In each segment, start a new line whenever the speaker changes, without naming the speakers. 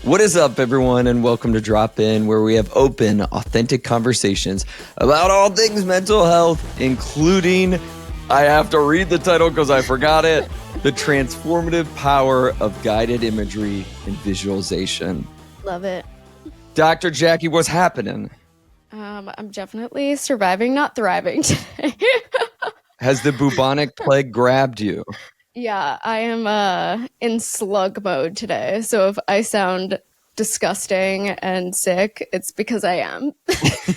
What is up, everyone, and welcome to Drop In, where we have open, authentic conversations about all things mental health, including, I have to read the title because I forgot it, The Transformative Power of Guided Imagery and Visualization.
Love it.
Dr. Jackie, what's happening?
I'm definitely surviving, not thriving today.
Has the bubonic plague grabbed you?
Yeah, I am in slug mode today. So if I sound disgusting and sick, it's because I am.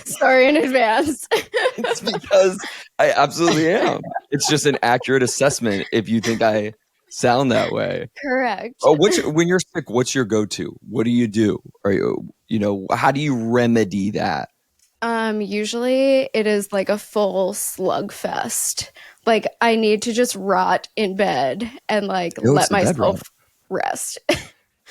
Sorry in advance.
It's because I absolutely am. It's just an accurate assessment if you think I sound that way.
Correct.
Oh, when you're sick, what's your go-to? What do you do? Are you, how do you remedy that?
Usually it is like a full slugfest. Like I need to just rot in bed and let myself rest.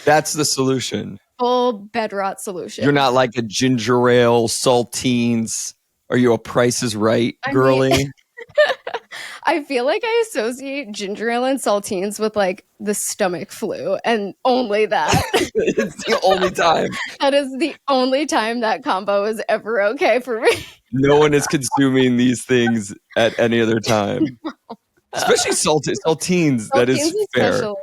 That's the solution.
Full bed rot solution.
You're not like a ginger ale, saltines. Are you a Price is Right girly?
I feel like I associate ginger ale and saltines with like the stomach flu, and only that.
It's the only time.
That is the only time that combo is ever okay for me.
No one is consuming these things at any other time. Especially saltines. That is fair. Especially.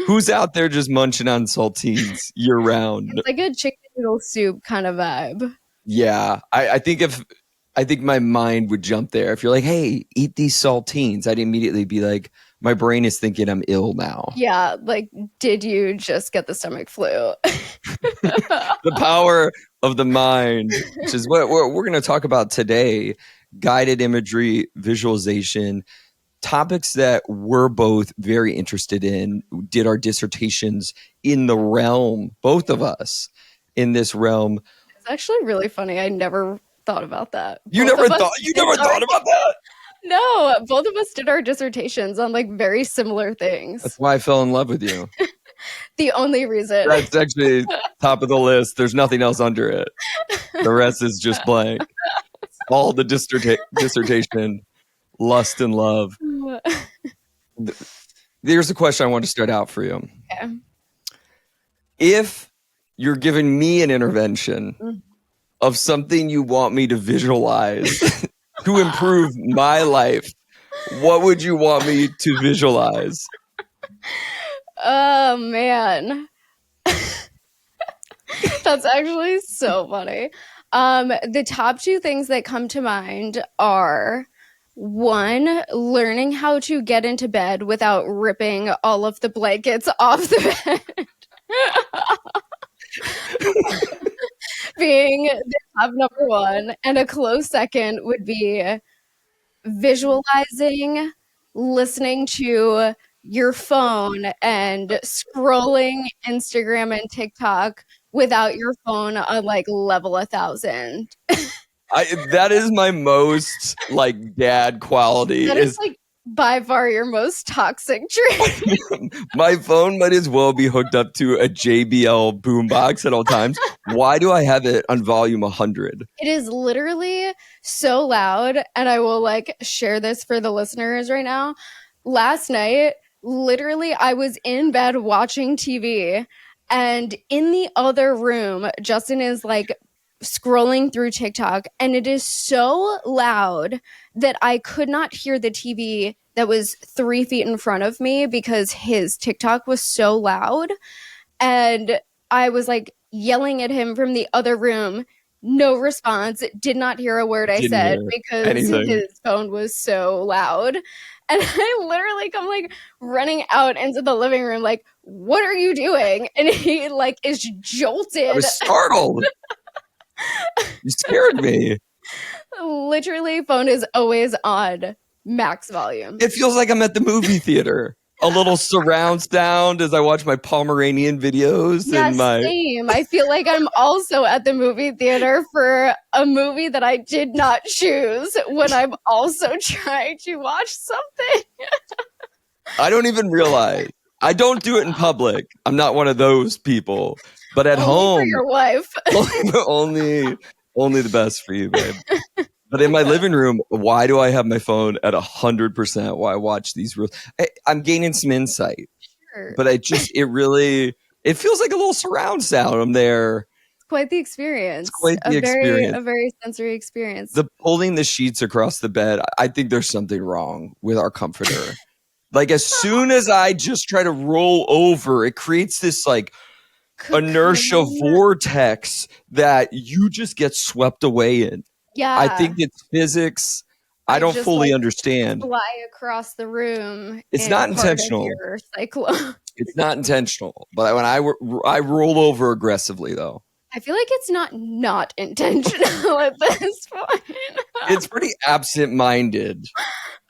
Who's out there just munching on saltines year round?
It's like a chicken noodle soup kind of vibe.
Yeah. I think my mind would jump there. If you're like, hey, eat these saltines, I'd immediately be like, my brain is thinking I'm ill now.
Yeah, like, did you just get the stomach flu?
The power of the mind, which is what we're going to talk about today. Guided imagery, visualization, topics that we're both very interested in. Did our dissertations in the realm, both of us in this realm.
It's actually really funny. I never thought about that.
You never thought about that?
No, both of us did our dissertations on like very similar things.
That's why I fell in love with you.
The only reason.
That's actually top of the list. There's nothing else under it. The rest is just blank. All the dissertation, lust and love. Here's a question I want to start out for you.
Okay.
If you're giving me an intervention of something you want me to visualize to improve my life, what would you want me to visualize?
Oh, man. That's actually so funny. The top two things that come to mind are, one, learning how to get into bed without ripping all of the blankets off the bed. Being the top number one, and a close second would be visualizing, listening to your phone and scrolling Instagram and TikTok without your phone on like level 1,000.
That is my most like dad quality.
That is like by far your most toxic trait.
My phone might as well be hooked up to a JBL boombox at all times. Why do I have it on volume 100?
It is literally so loud, and I will like share this for the listeners right now. Last night, literally, I was in bed watching TV, and in the other room, Justin is like scrolling through TikTok, and it is so loud that I could not hear the TV that was 3 feet in front of me because his TikTok was so loud. And I was like yelling at him from the other room. No response. Did not hear a word I said because his phone was so loud. And I literally come like running out into the living room like, what are you doing? And he like is jolted.
I was startled. You scared me.
Literally, phone is always on max volume.
It feels like I'm at the movie theater. A little surround sound as I watch my Pomeranian videos.
Yeah, same. I feel like I'm also at the movie theater for a movie that I did not choose when I'm also trying to watch something.
I don't even realize. I don't do it in public. I'm not one of those people. But at home,
for your wife.
only the best for you, babe. But in my living room, why do I have my phone at 100% while I watch these reels? I'm gaining some insight. Sure. But it It feels like a little surround sound. I'm there.
It's quite the experience.
It's quite the experience.
A very sensory experience.
The pulling the sheets across the bed, I think there's something wrong with our comforter. Like as soon as I just try to roll over, it creates this like inertia vortex that you just get swept away in.
Yeah.
I think it's physics. I don't fully understand.
Fly across the room.
It's not intentional. It's not intentional. But when I roll over aggressively, though.
I feel like it's not intentional at this point.
It's pretty absent-minded.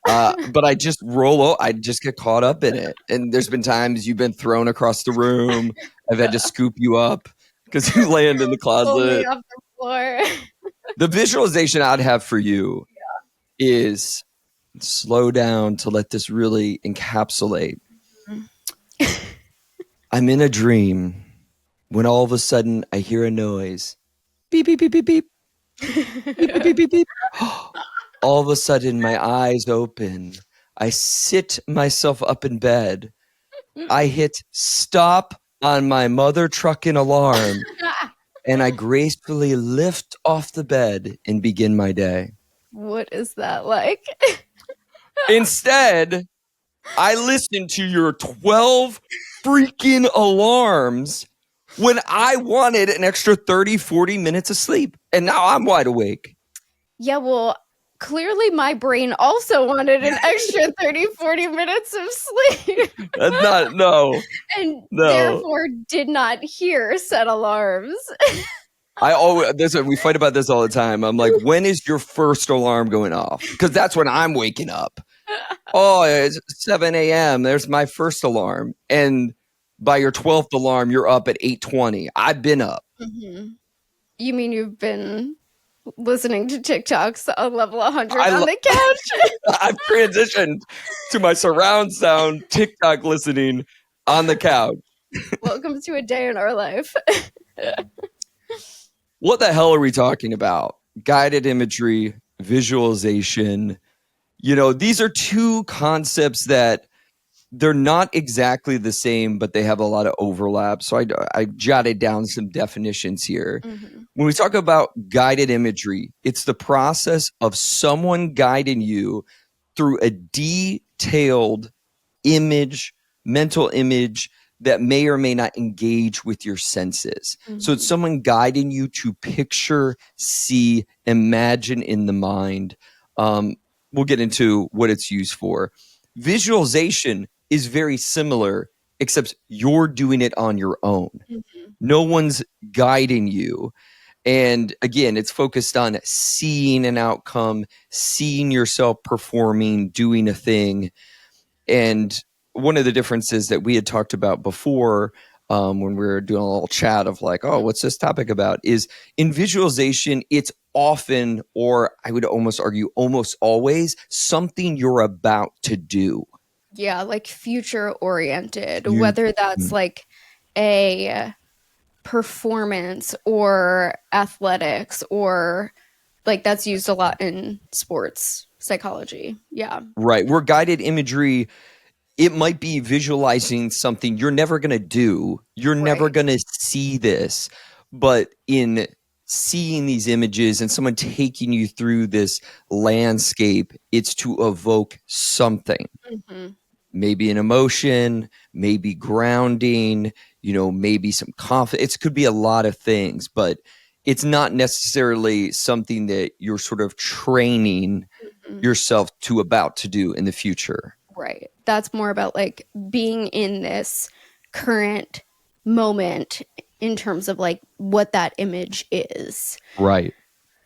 But I just I just get caught up in it. And there's been times you've been thrown across the room. I've had to scoop you up because you land in the closet.
Pull me off the floor.
The visualization I'd have for you is slow down to let this really encapsulate. I'm in a dream when all of a sudden I hear a noise. Beep, beep, beep, beep, beep. Beep, beep, beep, beep, beep. All of a sudden my eyes open. I sit myself up in bed. I hit stop on my mother trucking alarm. And I gracefully lift off the bed and begin my day.
What is that like?
Instead, I listen to your 12 freaking alarms when I wanted an extra 30, 40 minutes of sleep. And now I'm wide awake.
Yeah, well, clearly my brain also wanted an extra 30, 40 minutes of sleep.
No.
And therefore did not hear said alarms.
We fight about this all the time. I'm like, when is your first alarm going off? Because that's when I'm waking up. Oh, it's 7 a.m. There's my first alarm. And by your 12th alarm, you're up at 8:20. I've been up.
Mm-hmm. You mean you've been listening to TikToks on level 100 on the couch?
I've transitioned to my surround sound TikTok listening on the couch.
Welcome to a day in our life.
What the hell are we talking about? Guided imagery, visualization. These are two concepts that they're not exactly the same, but they have a lot of overlap. So I jotted down some definitions here. Mm-hmm. When we talk about guided imagery, it's the process of someone guiding you through a detailed mental image that may or may not engage with your senses. Mm-hmm. So it's someone guiding you to picture, see, imagine in the mind. We'll get into what it's used for. Visualization is very similar, except you're doing it on your own. Mm-hmm. No one's guiding you. And again, it's focused on seeing an outcome, seeing yourself performing, doing a thing. And one of the differences that we had talked about before when we were doing a little chat of like, oh, what's this topic about, is in visualization, it's often, or I would almost argue almost always, something you're about to do.
Yeah, like future oriented, whether that's like a performance or athletics, or like that's used a lot in sports psychology. Yeah.
Right. We're guided imagery. It might be visualizing something you're never going to do. You're never going to see this. But in seeing these images and someone taking you through this landscape, it's to evoke something. Mm-hmm. Maybe an emotion, maybe grounding, maybe some confidence. It could be a lot of things, but it's not necessarily something that you're sort of training yourself to about to do in the future.
Right. That's more about like being in this current moment in terms of like what that image is.
Right.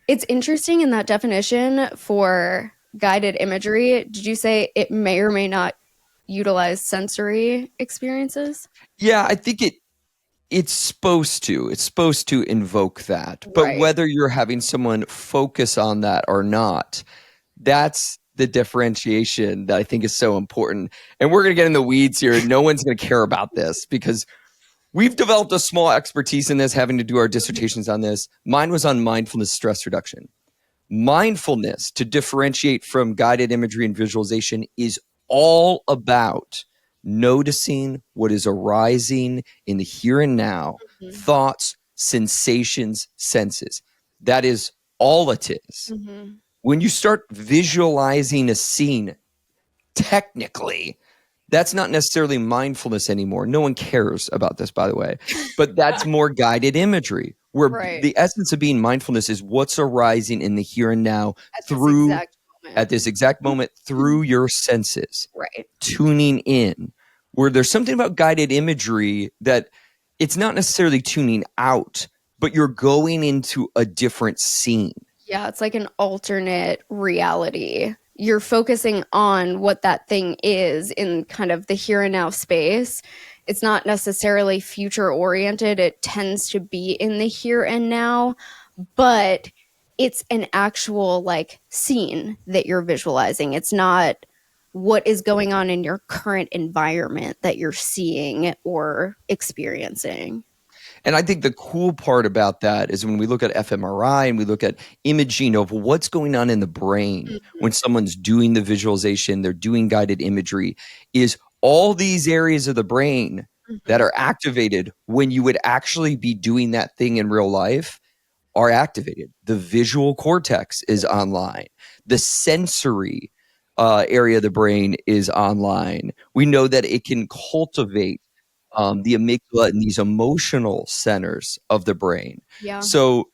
It's interesting in that definition for guided imagery. Did you say it may or may not utilize sensory experiences?
Yeah, I think it's supposed to. It's supposed to invoke that. But whether you're having someone focus on that or not, that's the differentiation that I think is so important. And we're going to get in the weeds here. No one's going to care about this because we've developed a small expertise in this, having to do our dissertations on this. Mine was on mindfulness stress reduction. Mindfulness, to differentiate from guided imagery and visualization, is all about noticing what is arising in the here and now,
Mhm.
thoughts, sensations, senses. That is all it is.
Mhm.
When you start visualizing a scene, technically, that's not necessarily mindfulness anymore. No one cares about this, by the way, but that's more guided imagery, where
Right.
the essence of being mindfulness is what's arising in the here and now
At this
through,
exact moment.
at this exact moment, through your senses,
Right.
tuning in. Where there's something about guided imagery that it's not necessarily tuning out, but you're going into a different scene.
Yeah, it's like an alternate reality. You're focusing on what that thing is in kind of the here and now space. It's not necessarily future oriented. It tends to be in the here and now, but it's an actual like scene that you're visualizing. It's not what is going on in your current environment that you're seeing or experiencing.
And I think the cool part about that is when we look at fMRI and we look at imaging of what's going on in the brain when someone's doing the visualization, they're doing guided imagery, is all these areas of the brain that
Mhm.
are activated when you would actually be doing that thing in real life are activated. The visual cortex is online. The sensory area of the brain is online. We know that it can cultivate the amygdala and these emotional centers of the brain.
Yeah.
So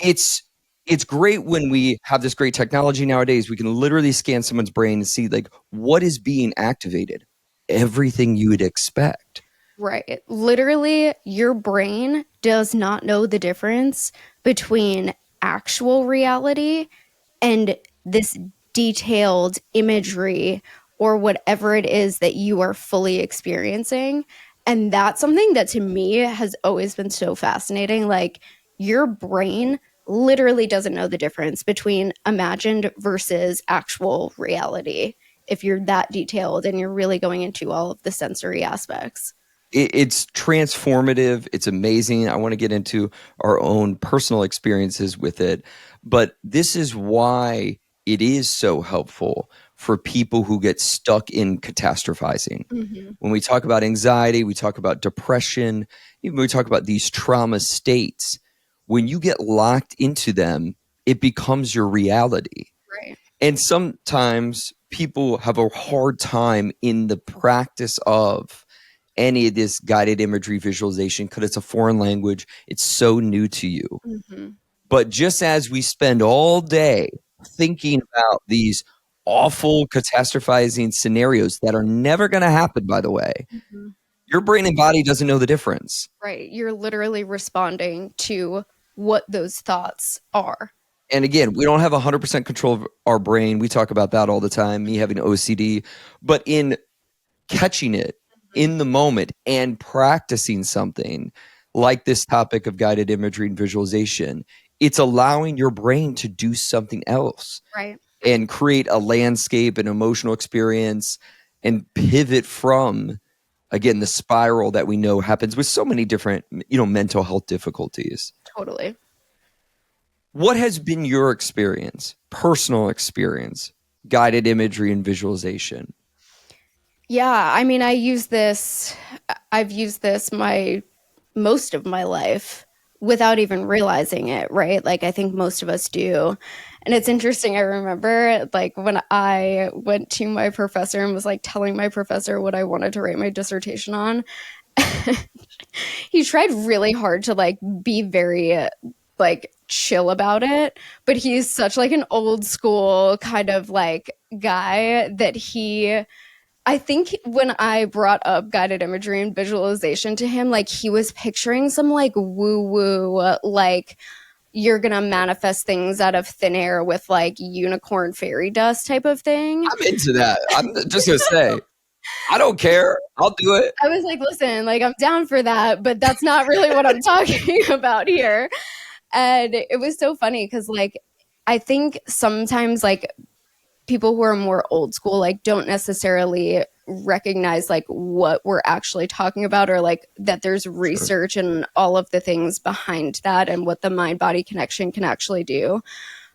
it's it's great when we have this great technology nowadays. We can literally scan someone's brain and see like what is being activated. Everything you would expect.
Right. Literally, your brain does not know the difference between actual reality and this detailed imagery or whatever it is that you are fully experiencing. And that's something that to me has always been so fascinating. Like, your brain literally doesn't know the difference between imagined versus actual reality if you're that detailed and you're really going into all of the sensory aspects.
It's transformative. It's amazing. I want to get into our own personal experiences with it. But this is why it is so helpful for people who get stuck in catastrophizing.
Mm-hmm.
When we talk about anxiety, we talk about depression, even when we talk about these trauma states, when you get locked into them, it becomes your reality.
Right.
And sometimes people have a hard time in the practice of any of this guided imagery visualization because it's a foreign language. It's so new to you.
Mm-hmm.
But just as we spend all day thinking about these awful catastrophizing scenarios that are never going to happen, by the way,
Mm-hmm.
your brain and body doesn't know the difference.
Right. You're literally responding to what those thoughts are.
And again, we don't have 100% control of our brain. We talk about that all the time, me having OCD. But in catching it
Mhm.
in the moment and practicing something like this topic of guided imagery and visualization, it's allowing your brain to do something else
Right.
and create a landscape, an emotional experience, and pivot from, again, the spiral that we know happens with so many different, mental health difficulties.
Totally.
What has been your experience, personal experience, guided imagery and visualization?
Yeah, I mean, I've used this my most of my life without even realizing it, right? Like I think most of us do. And it's interesting, I remember like when I went to my professor and was like telling my professor what I wanted to write my dissertation on. He tried really hard to like be very like chill about it, but he's such like an old school kind of like guy that I think when I brought up guided imagery and visualization to him, like he was picturing some like woo woo, like you're gonna manifest things out of thin air with like unicorn fairy dust type of thing.
I'm into that. I'm just going to say, I don't care. I'll do it.
I was like, listen, like I'm down for that, but that's not really what I'm talking about here. And it was so funny because like I think sometimes like people who are more old school like don't necessarily recognize like what we're actually talking about or like that there's
Sure.
research and all of the things behind that and what the mind body connection can actually do.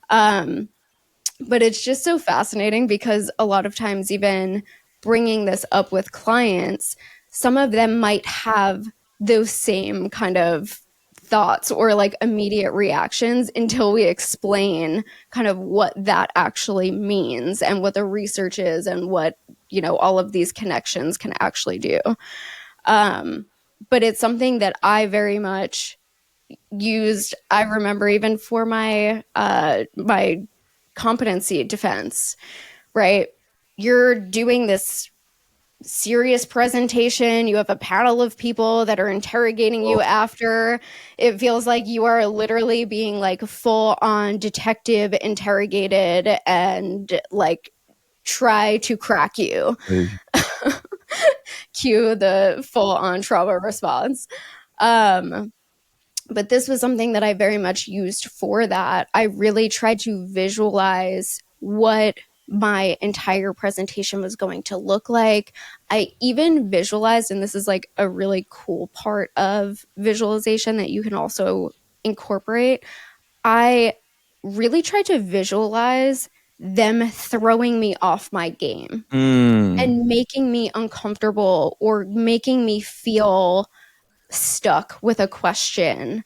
um but it's just so fascinating because a lot of times even bringing this up with clients, some of them might have those same kind of thoughts or like immediate reactions until we explain kind of what that actually means and what the research is and what, you know, all of these connections can actually do. But it's something that I very much used. I remember even for my competency defense, right? You're doing this serious presentation. You have a panel of people that are interrogating you after. It feels like you are literally being like full on detective interrogated and like try to crack you. Cue the full on trauma response. But this was something that I very much used for that. I really tried to visualize what my entire presentation was going to look like. I even visualized, and this is like a really cool part of visualization that you can also incorporate. I really tried to visualize them throwing me off my game and making me uncomfortable or making me feel stuck with a question,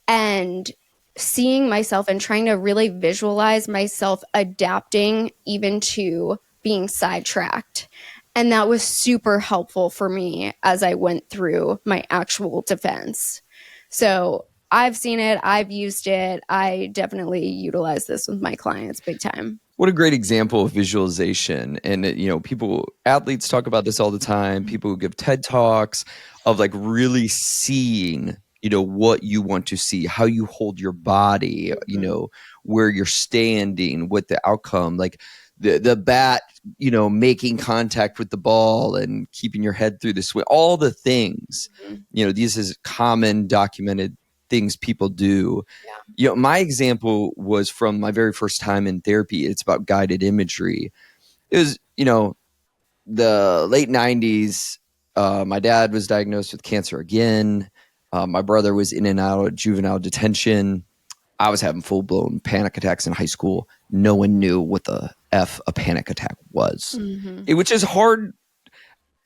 and seeing myself and trying to really visualize myself adapting even to being sidetracked. And that was super helpful for me as I went through my actual defense. So I've seen it, I've used it. I definitely utilize this with my clients big time.
What a great example of visualization. And, athletes talk about this all the time. People who give TED Talks of like really seeing, what you want to see, how you hold your body, where you're standing, what the outcome, like the bat, making contact with the ball and keeping your head through the swing, all the things, these is common documented things people do. My example was from my very first time in therapy. It's about guided imagery. It was, the late 90s. My dad was diagnosed with cancer again. My brother was in and out of juvenile detention. I was having full-blown panic attacks in high school. No one knew what the F a panic attack was. Which is hard.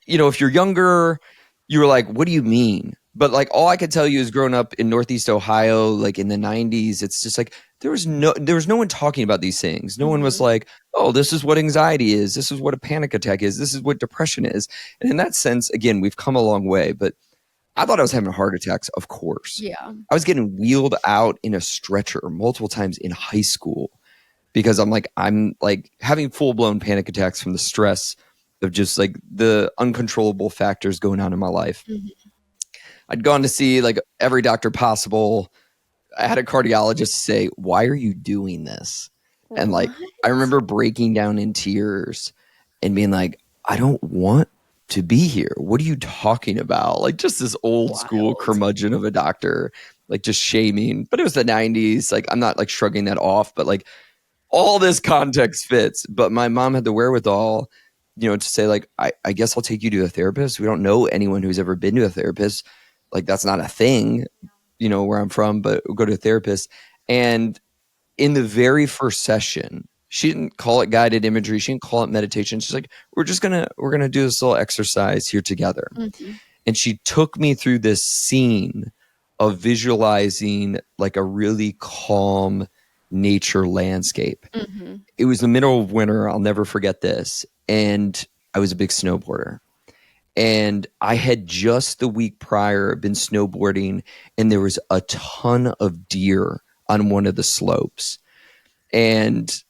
If you're younger, you were like, what do you mean? But like all I could tell you is growing up in Northeast Ohio, like in the 90s, it's just like there was no one talking about these things. No one was like, oh, this is what anxiety is. This is what a panic attack is. This is what depression is. And in that sense, again, we've come a long way. But I thought I was having heart attacks, of course.
Yeah.
I was getting wheeled out in a stretcher multiple times in high school because I'm like having full-blown panic attacks from the stress of just like the uncontrollable factors going on in my life. I'd gone to see like every doctor possible. I had a cardiologist say, why are you doing this? And like, I remember breaking down in tears and being like, I don't want to be here. What are you talking about? Like just this old school curmudgeon of a doctor, like just shaming, but it was the 90s. Like, I'm not like shrugging that off, but like all this context fits. But my mom had the wherewithal, to say like, I guess I'll take you to a therapist. We don't know anyone who's ever been to a therapist. Like that's not a thing, where I'm from, but we'll go to a therapist. And in the very first session, she didn't call it guided imagery. She didn't call it meditation. She's like, we're going to do this little exercise here together. And she took me through this scene of visualizing like a really calm nature landscape. It was the middle of winter. I'll never forget this. And I was a big snowboarder. And I had just the week prior been snowboarding, and there was a ton of deer on one of the slopes. And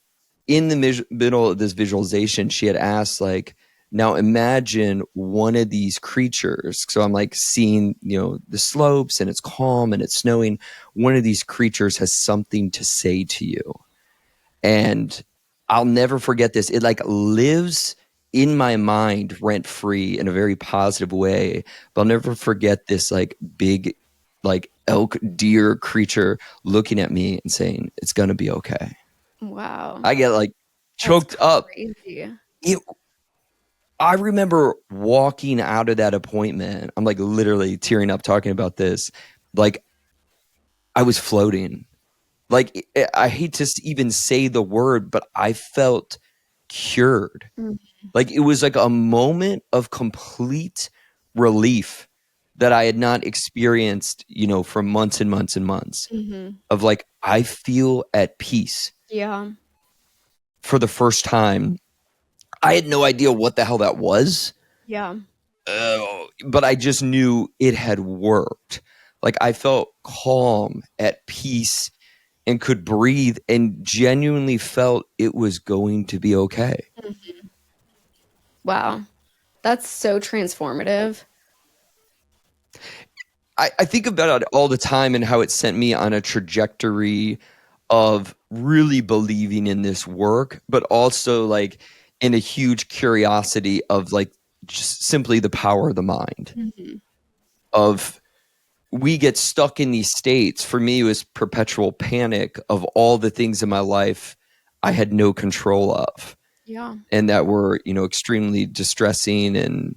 in the middle of this visualization, she had asked, like, now imagine one of these creatures. So I'm like seeing, the slopes and it's calm and it's snowing. One of these creatures has something to say to you. And I'll never forget this. It like lives in my mind rent free in a very positive way. But I'll never forget this like big, like elk deer creature looking at me and saying, it's going to be okay.
Wow.
I get like choked up. I remember walking out of that appointment. I'm like literally tearing up talking about this. Like I was floating. Like I hate to even say the word, but I felt cured. Like it was like a moment of complete relief that I had not experienced, for months and months and months,
Mm-hmm.
of like, I feel at peace
Yeah.
for the first time. I had no idea what the hell that was.
Yeah.
But I just knew it had worked. Like I felt calm, at peace, and could breathe, and genuinely felt it was going to be okay.
Mm-hmm. Wow. That's so transformative.
I think about it all the time and how it sent me on a trajectory of really believing in this work, but also like in a huge curiosity of like just simply the power of the mind.
Mm-hmm.
Of we get stuck in these states. For me, it was perpetual panic of all the things in my life I had no control of,
Yeah.
and that were, extremely distressing and,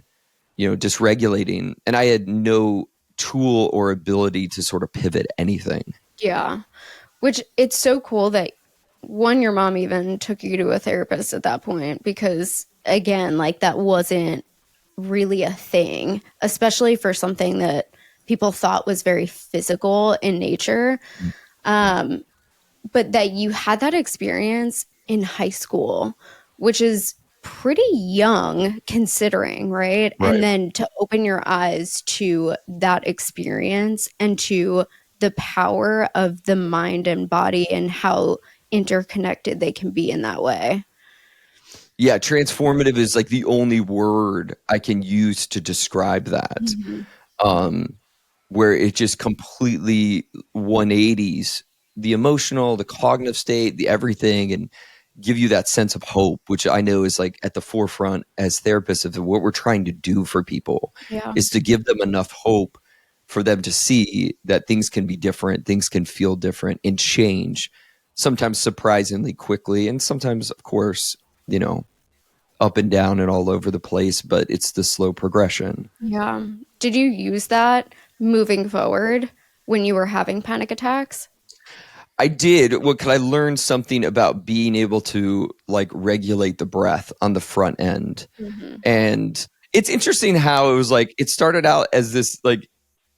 dysregulating. And I had no tool or ability to sort of pivot anything.
Yeah. Which it's so cool that one, your mom even took you to a therapist at that point because again, like that wasn't really a thing, especially for something that people thought was very physical in nature. Um, but that you had that experience in high school, which is pretty young considering, right? And
Right.
then to open your eyes to that experience and to the power of the mind and body and how interconnected they can be in that way.
Yeah, transformative is like the only word I can use to describe that.
Mm-hmm.
Um, where it just completely 180s the emotional, the cognitive state, the everything, and give you that sense of hope, which I know is like at the forefront as therapists of what we're trying to do for people,
Yeah.
is to give them enough hope for them to see that things can be different, things can feel different and change, sometimes surprisingly quickly, and sometimes, of course, you know, up and down and all over the place, but it's the slow progression.
Yeah. Did you use that moving forward when you were having panic attacks?
I did. Well, could I learn something about being able to like regulate the breath on the front end?
Mm-hmm.
And it's interesting how it was like it started out as this like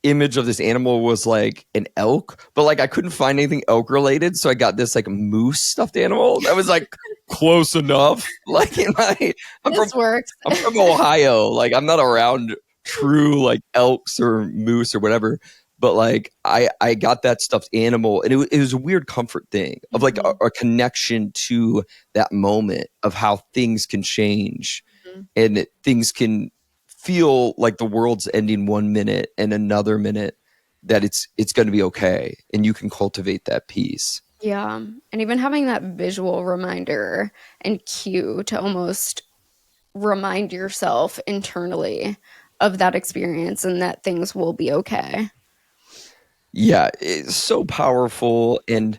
image of this animal was like an elk, but like I couldn't find anything elk related, so I got this like moose stuffed animal that was like close enough. Like in my, I'm from
This works.
I'm from Ohio. Like I'm not around true like elks or moose or whatever. But like I got that stuffed animal, and it was a weird comfort thing of like
Mm-hmm.
a connection to that moment of how things can change,
Mm-hmm.
and that things can feel like the world's ending 1 minute and another minute that it's going to be okay, and you can cultivate that peace.
Yeah. And even having that visual reminder and cue to almost remind yourself internally of that experience and that things will be okay.
Yeah, it's so powerful, and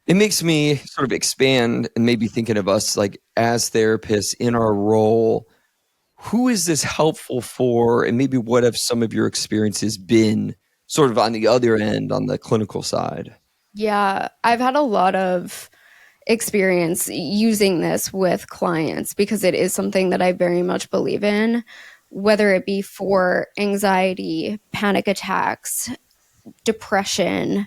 it makes me sort of expand and maybe thinking of us like as therapists in our role. Who is this helpful for? And maybe what have some of your experiences been sort of on the other end, on the clinical side?
Yeah. I've had a lot of experience using this with clients because it is something that I very much believe in, whether it be for anxiety, panic attacks, depression,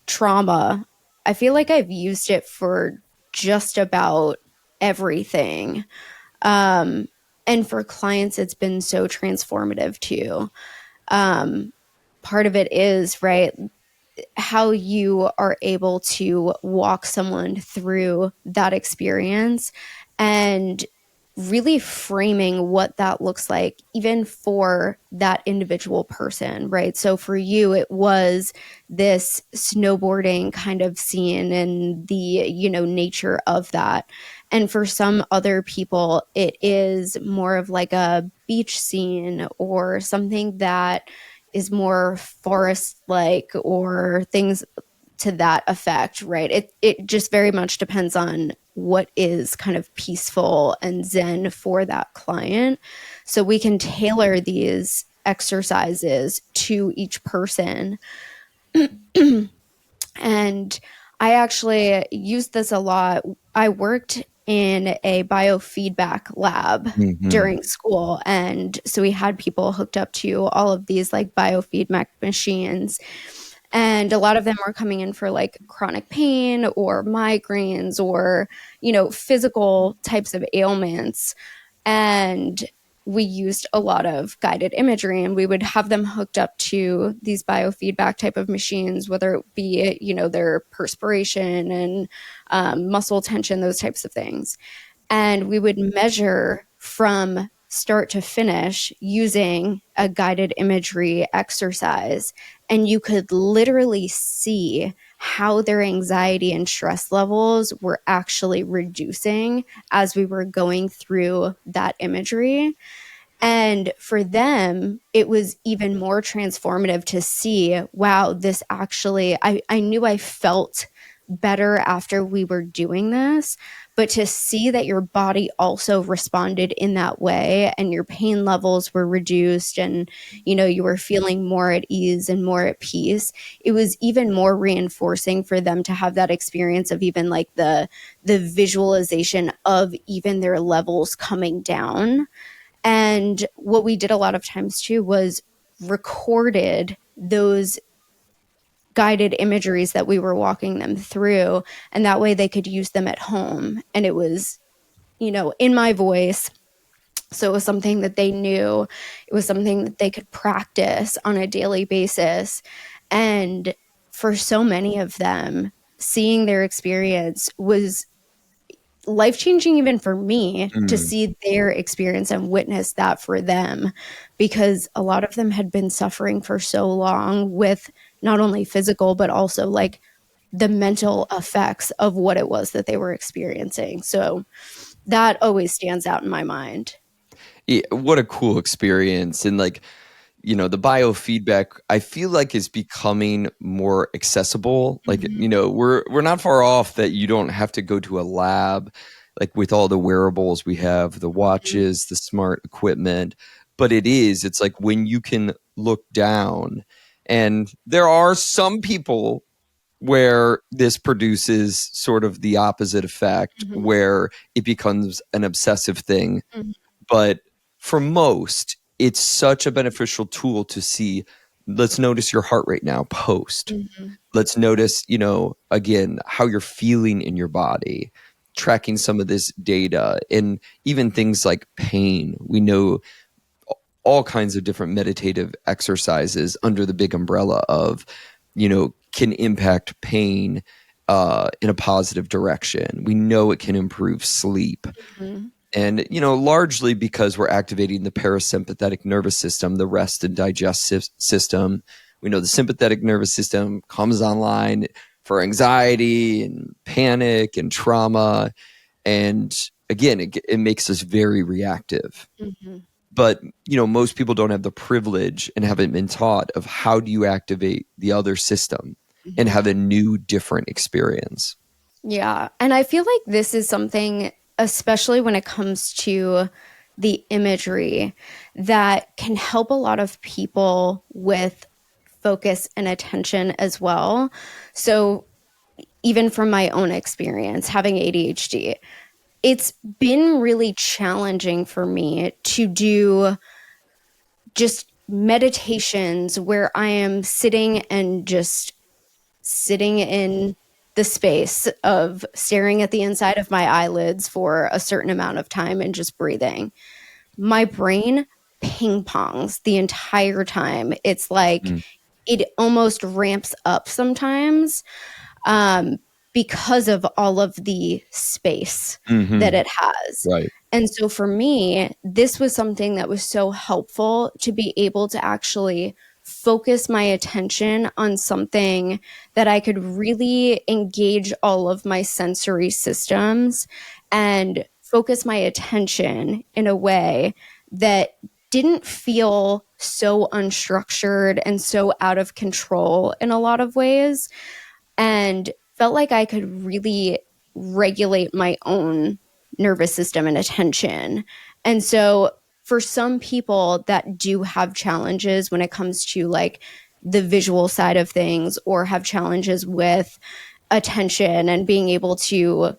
trauma. I feel like I've used it for just about everything. Um, and for clients, it's been so transformative too. Um, Part of it is, right, how you are able to walk someone through that experience and really framing what that looks like even for that individual person, right? So for you it was this snowboarding kind of scene and the, nature of that. And for some other people it is more of like a beach scene or something that is more forest like or things to that effect, right? It just very much depends on what is kind of peaceful and zen for that client. So we can tailor these exercises to each person. And I actually used this a lot. I worked in a biofeedback lab
Mm-hmm.
during school. And so we had people hooked up to all of these like biofeedback machines. And a lot of them were coming in for like chronic pain or migraines or, physical types of ailments. And we used a lot of guided imagery, and we would have them hooked up to these biofeedback type of machines, whether it be, their perspiration and muscle tension, those types of things. And we would measure from start to finish using a guided imagery exercise. And you could literally see how their anxiety and stress levels were actually reducing as we were going through that imagery. And for them, it was even more transformative to see, wow, this actually, I knew I felt better after we were doing this, but to see that your body also responded in that way and your pain levels were reduced and, you were feeling more at ease and more at peace, it was even more reinforcing for them to have that experience of even like the visualization of even their levels coming down. And what we did a lot of times too was recorded those guided imageries that we were walking them through. And that way they could use them at home. And it was, in my voice. So it was something that they knew. It was something that they could practice on a daily basis. And for so many of them, seeing their experience was life-changing even for me to
Mm.
see their experience and witness that for them, because a lot of them had been suffering for so long with not only physical but also like the mental effects of what it was that they were experiencing. So that always stands out in my mind.
Yeah, what a cool experience. And like, the biofeedback I feel like is becoming more accessible. Like,
Mm-hmm.
we're not far off that you don't have to go to a lab, like with all the wearables we have, the watches, the smart equipment. But it's like when you can look down, and there are some people where this produces sort of the opposite effect,
Mm-hmm.
where it becomes an obsessive thing.
Mm-hmm.
But for most, it's such a beneficial tool to see. Let's notice your heart rate now post.
Mm-hmm.
Let's notice, again, how you're feeling in your body, tracking some of this data, and even things like pain. We know all kinds of different meditative exercises under the big umbrella of, can impact pain in a positive direction. We know it can improve sleep.
Mm-hmm.
And, largely because we're activating the parasympathetic nervous system, the rest and digest system. We know the sympathetic nervous system comes online for anxiety and panic and trauma. And again, it makes us very reactive.
Mm-hmm.
But, most people don't have the privilege and haven't been taught of how do you activate the other system and
Mm-hmm.
have a new, different experience.
Yeah. And I feel like this is something, especially when it comes to the imagery, that can help a lot of people with focus and attention as well. So, even from my own experience, having ADHD, it's been really challenging for me to do just meditations where I am sitting and just sitting in the space of staring at the inside of my eyelids for a certain amount of time and just breathing. My brain ping pongs the entire time. It's like
Mm.
it almost ramps up sometimes, um, because of all of the space that
Mm-hmm.
it has.
Right.
And so for me, this was something that was so helpful to be able to actually focus my attention on something that I could really engage all of my sensory systems and focus my attention in a way that didn't feel so unstructured and so out of control in a lot of ways, and felt like I could really regulate my own nervous system and attention. And so for some people that do have challenges when it comes to like the visual side of things, or have challenges with attention and being able to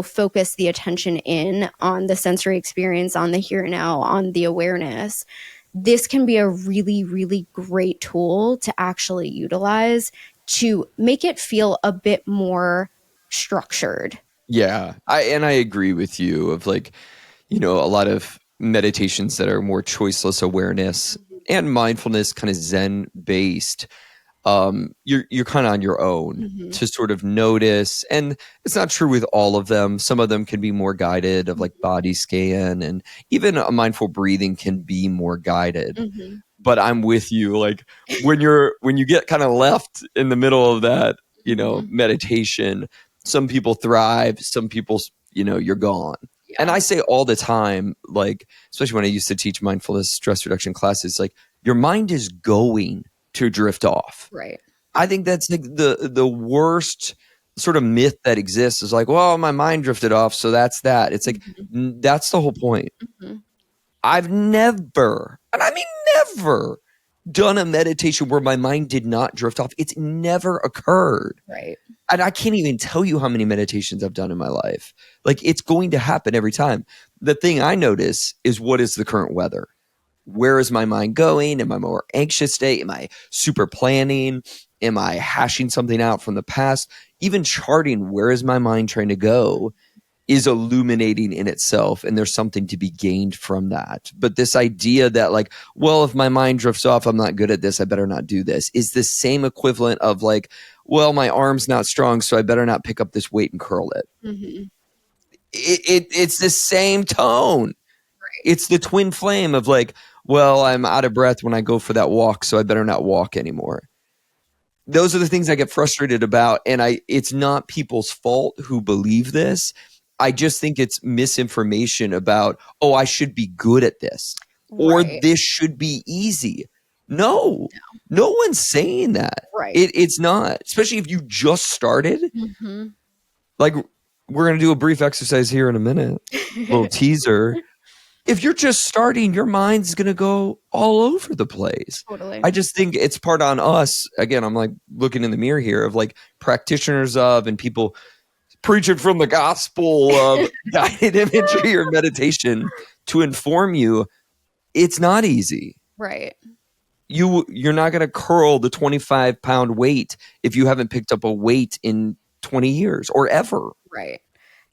focus the attention in on the sensory experience, on the here and now, on the awareness, this can be a really, really great tool to actually utilize to make it feel a bit more structured.
Yeah, I agree with you of like, a lot of meditations that are more choiceless awareness and mindfulness kind of Zen based. You're kind of on your own to sort of notice, and it's not true with all of them. Some of them can be more guided of like body scan, and even a mindful breathing can be more guided. But I'm with you, like when you get kind of left in the middle of that, meditation, some people thrive, some people, you're gone.
Yeah.
And I say all the time, like, especially when I used to teach mindfulness stress reduction classes, like your mind is going to drift off.
Right.
I think that's like the worst sort of myth that exists is like, well, my mind drifted off, so that's that. It's like, that's the whole point. I've never, and I mean never, done a meditation where my mind did not drift off. It's never occurred.
Right.
And I can't even tell you how many meditations I've done in my life. Like, it's going to happen every time. The thing I notice is, what is the current weather? Where is my mind going? Am I more anxious state? Am I super planning? Am I hashing something out from the past? Even charting where is my mind trying to go is illuminating in itself, and there's something to be gained from that. But this idea that like, well, if my mind drifts off, I'm not good at this, I better not do this, is the same equivalent of like, well, my arm's not strong, so I better not pick up this weight and curl it. It's the same tone. It's the twin flame of like, well, I'm out of breath when I go for that walk, so I better not walk anymore. Those are the things I get frustrated about. And it's not people's fault who believe this. I just think it's misinformation about, oh, I should be good at this, or this should be easy. No one's saying that.
Right.
It's not, especially if you just started. Like, we're going to do a brief exercise here in a minute, a little teaser. If you're just starting, your mind's going to go all over the place.
Totally.
I just think it's part on us. Again, I'm like looking in the mirror here of like practitioners of and people preaching from the gospel of guided imagery or meditation to inform you. It's not easy.
Right.
You're not going to curl the 25-pound weight if you haven't picked up a weight in 20 years or ever.
Right.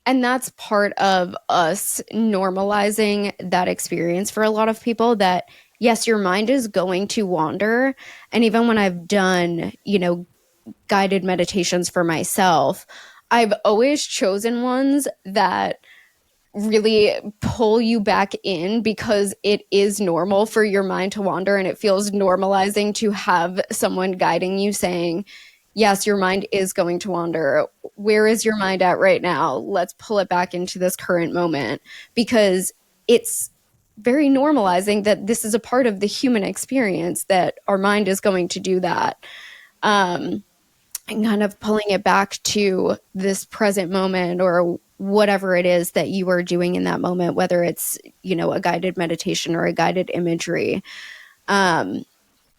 And that's part of us normalizing that experience for a lot of people, that yes, your mind is going to wander. And even when I've done, guided meditations for myself, I've always chosen ones that really pull you back in, because it is normal for your mind to wander, and it feels normalizing to have someone guiding you saying, yes, your mind is going to wander. Where is your mind at right now? Let's pull it back into this current moment, because it's very normalizing that this is a part of the human experience, that our mind is going to do that. And kind of pulling it back to this present moment, or whatever it is that you are doing in that moment, whether it's, a guided meditation or a guided imagery. And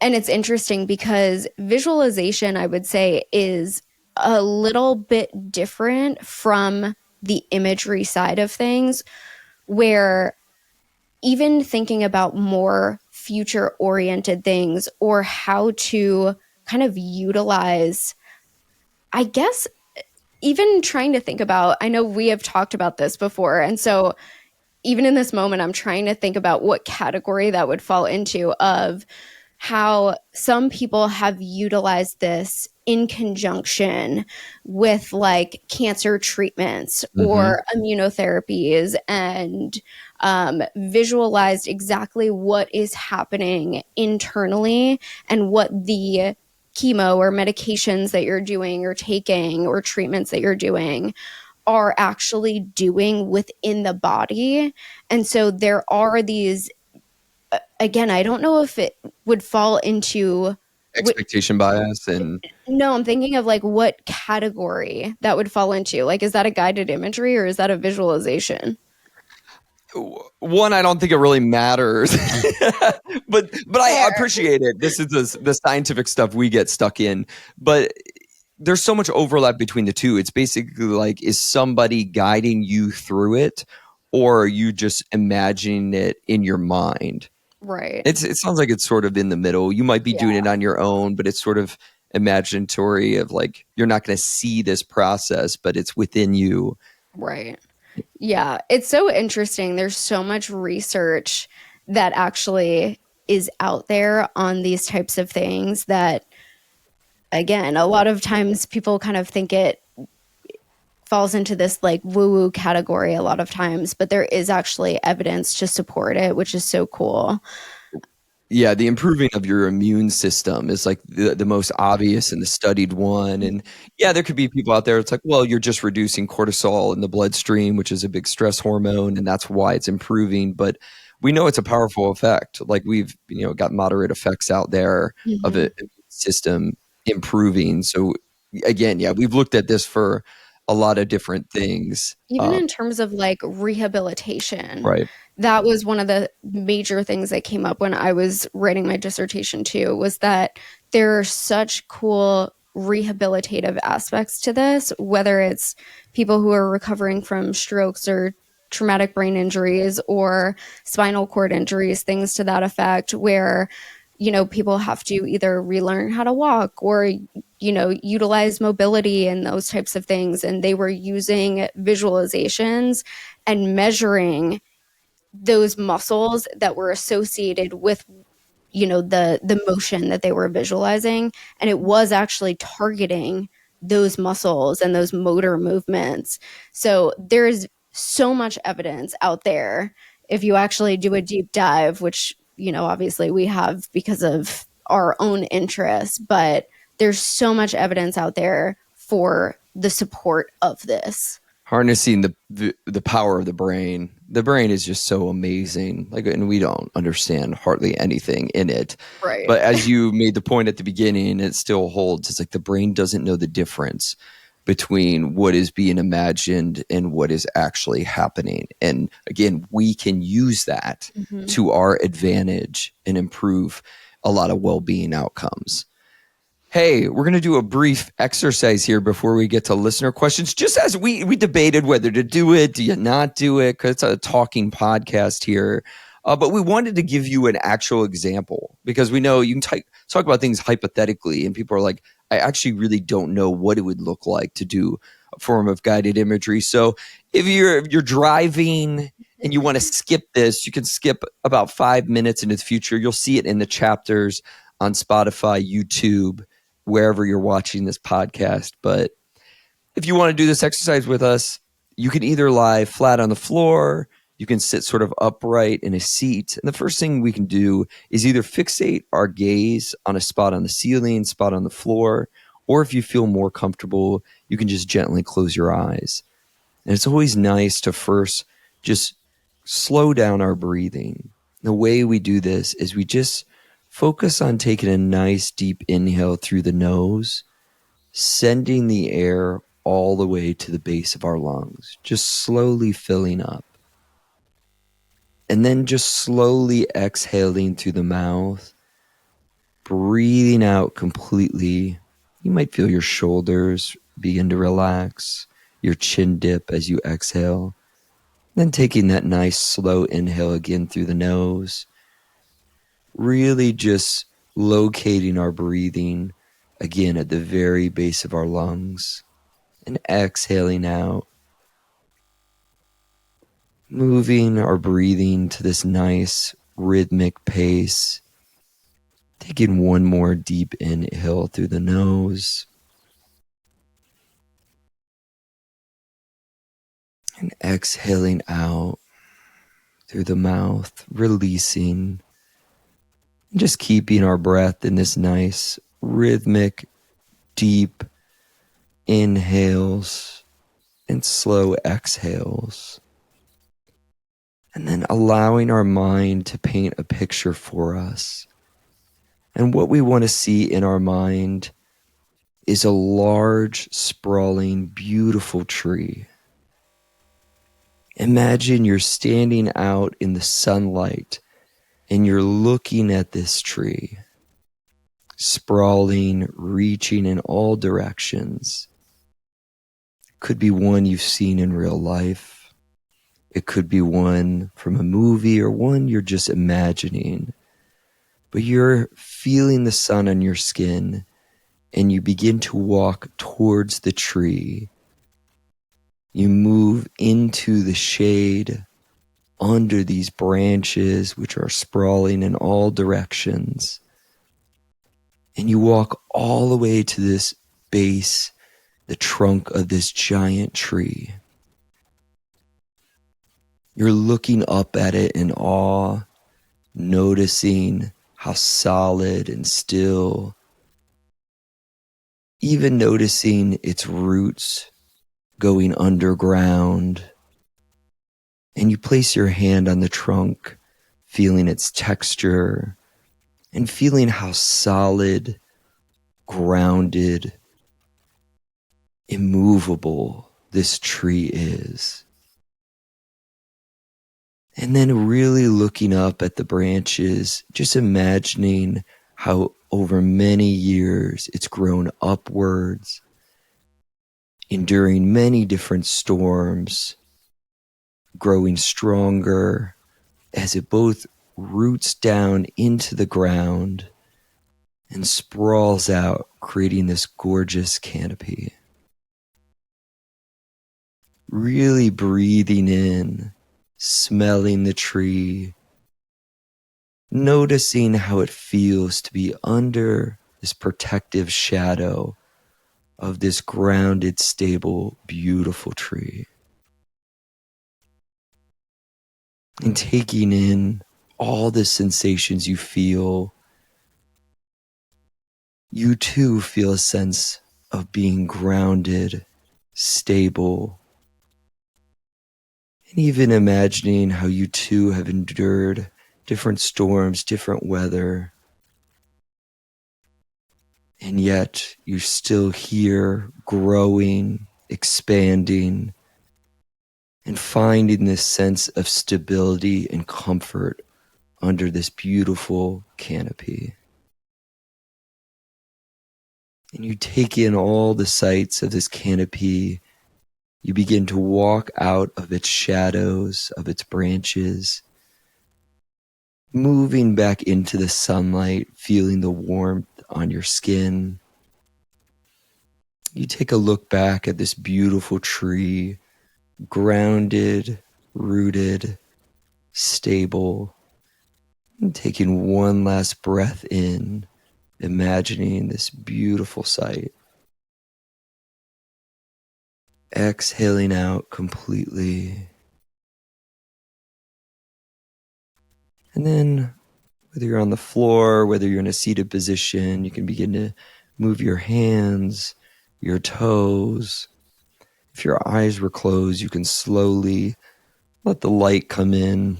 it's interesting because visualization, I would say, is a little bit different from the imagery side of things, where even thinking about more future-oriented things, or how to kind of utilize, I guess, even trying to think about, I know we have talked about this before, and so even in this moment, I'm trying to think about what category that would fall into, of how some people have utilized this in conjunction with like cancer treatments or immunotherapies, and visualized exactly what is happening internally and what the chemo or medications that you're doing or taking or treatments that you're doing are actually doing within the body. And so there are these, again, I don't know if it would fall into
expectation bias. And
no, I'm thinking of like what category that would fall into. Like, is that a guided imagery or is that a visualization?
One, I don't think it really matters, but I appreciate it. This is the scientific stuff we get stuck in. But there's so much overlap between the two. It's basically like, is somebody guiding you through it, or are you just imagining it in your mind?
Right.
It sounds like it's sort of in the middle. You might be
Yeah.
doing it on your own, but it's sort of imaginatory of like, you're not going to see this process, but it's within you.
Right. Yeah, it's so interesting. There's so much research that actually is out there on these types of things that, again, a lot of times people kind of think it falls into this like woo woo category a lot of times, but there is actually evidence to support it, which is so cool.
Yeah, the improving of your immune system is like the most obvious and the studied one. And yeah, there could be people out there, it's like, well, you're just reducing cortisol in the bloodstream, which is a big stress hormone, and that's why it's improving. But we know it's a powerful effect. Like we've, got moderate effects out there of
Mhm.
a immune system improving. So again, yeah, we've looked at this for a lot of different things.
Even in terms of like rehabilitation,
Right.
that was one of the major things that came up when I was writing my dissertation too, was that there are such cool rehabilitative aspects to this, whether it's people who are recovering from strokes or traumatic brain injuries or spinal cord injuries, things to that effect, where people have to either relearn how to walk or utilize mobility and those types of things. And they were using visualizations and measuring those muscles that were associated with the motion that they were visualizing, and it was actually targeting those muscles and those motor movements. So there's so much evidence out there if you actually do a deep dive, which obviously we have because of our own interests, but there's so much evidence out there for the support of this.
Harnessing the power of the brain. The brain is just so amazing. Like, and we don't understand hardly anything in it.
Right.
But as you made the point at the beginning, it still holds. It's like the brain doesn't know the difference between what is being imagined and what is actually happening. And again, we can use that
Mm-hmm.
to our advantage and improve a lot of well-being outcomes. Hey, we're going to do a brief exercise here before we get to listener questions. Just as we debated whether to do it, do you not do it? Because it's a talking podcast here. But we wanted to give you an actual example because we know you can talk about things hypothetically, and people are like, I actually really don't know what it would look like to do a form of guided imagery. So if you're driving and you want to skip this, you can skip about 5 minutes into the future. You'll see it in the chapters on Spotify, YouTube, wherever you're watching this podcast. But if you want to do this exercise with us, you can either lie flat on the floor, you can sit sort of upright in a seat. And the first thing we can do is either fixate our gaze on a spot on the ceiling, spot on the floor, or if you feel more comfortable, you can just gently close your eyes. And it's always nice to first just slow down our breathing. The way we do this is we just focus on taking a nice deep inhale through the nose, sending the air all the way to the base of our lungs, just slowly filling up. And then just slowly exhaling through the mouth, breathing out completely. You might feel your shoulders begin to relax, your chin dip as you exhale. Then taking that nice slow inhale again through the nose, really just locating our breathing again at the very base of our lungs, and exhaling out, moving our breathing to this nice rhythmic pace. Taking one more deep inhale through the nose and exhaling out through the mouth, releasing, and just keeping our breath in this nice rhythmic, deep inhales and slow exhales. And then allowing our mind to paint a picture for us. And what we want to see in our mind is a large, sprawling, beautiful tree. Imagine you're standing out in the sunlight and you're looking at this tree. sprawling, reaching in all directions. Could be one you've seen in real life. It could be one from a movie or one you're just imagining. But you're feeling the sun on your skin and you begin to walk towards the tree. You move into the shade under these branches, which are sprawling in all directions. And you walk all the way to this base, the trunk of this giant tree. You're looking up at it in awe, noticing how solid and still, even noticing its roots going underground. And you place your hand on the trunk, feeling its texture and feeling how solid, grounded, immovable this tree is. And then really looking up at the branches, just imagining how over many years it's grown upwards, enduring many different storms, growing stronger as it both roots down into the ground and sprawls out, creating this gorgeous canopy. Really breathing in, smelling the tree, noticing how it feels to be under this protective shadow of this grounded, stable, beautiful tree. And taking in all the sensations you feel, you too feel a sense of being grounded, stable, and even imagining how you too have endured different storms, different weather, and yet you're still here, growing, expanding, and finding this sense of stability and comfort under this beautiful canopy. And you take in all the sights of this canopy. You begin to walk out of its shadows, of its branches, moving back into the sunlight, feeling the warmth on your skin. You take a look back at this beautiful tree, grounded, rooted, stable, and taking one last breath in, imagining this beautiful sight. Exhaling out completely. And then, whether you're on the floor, whether you're in a seated position, you can begin to move your hands, your toes. If your eyes were closed, you can slowly let the light come in.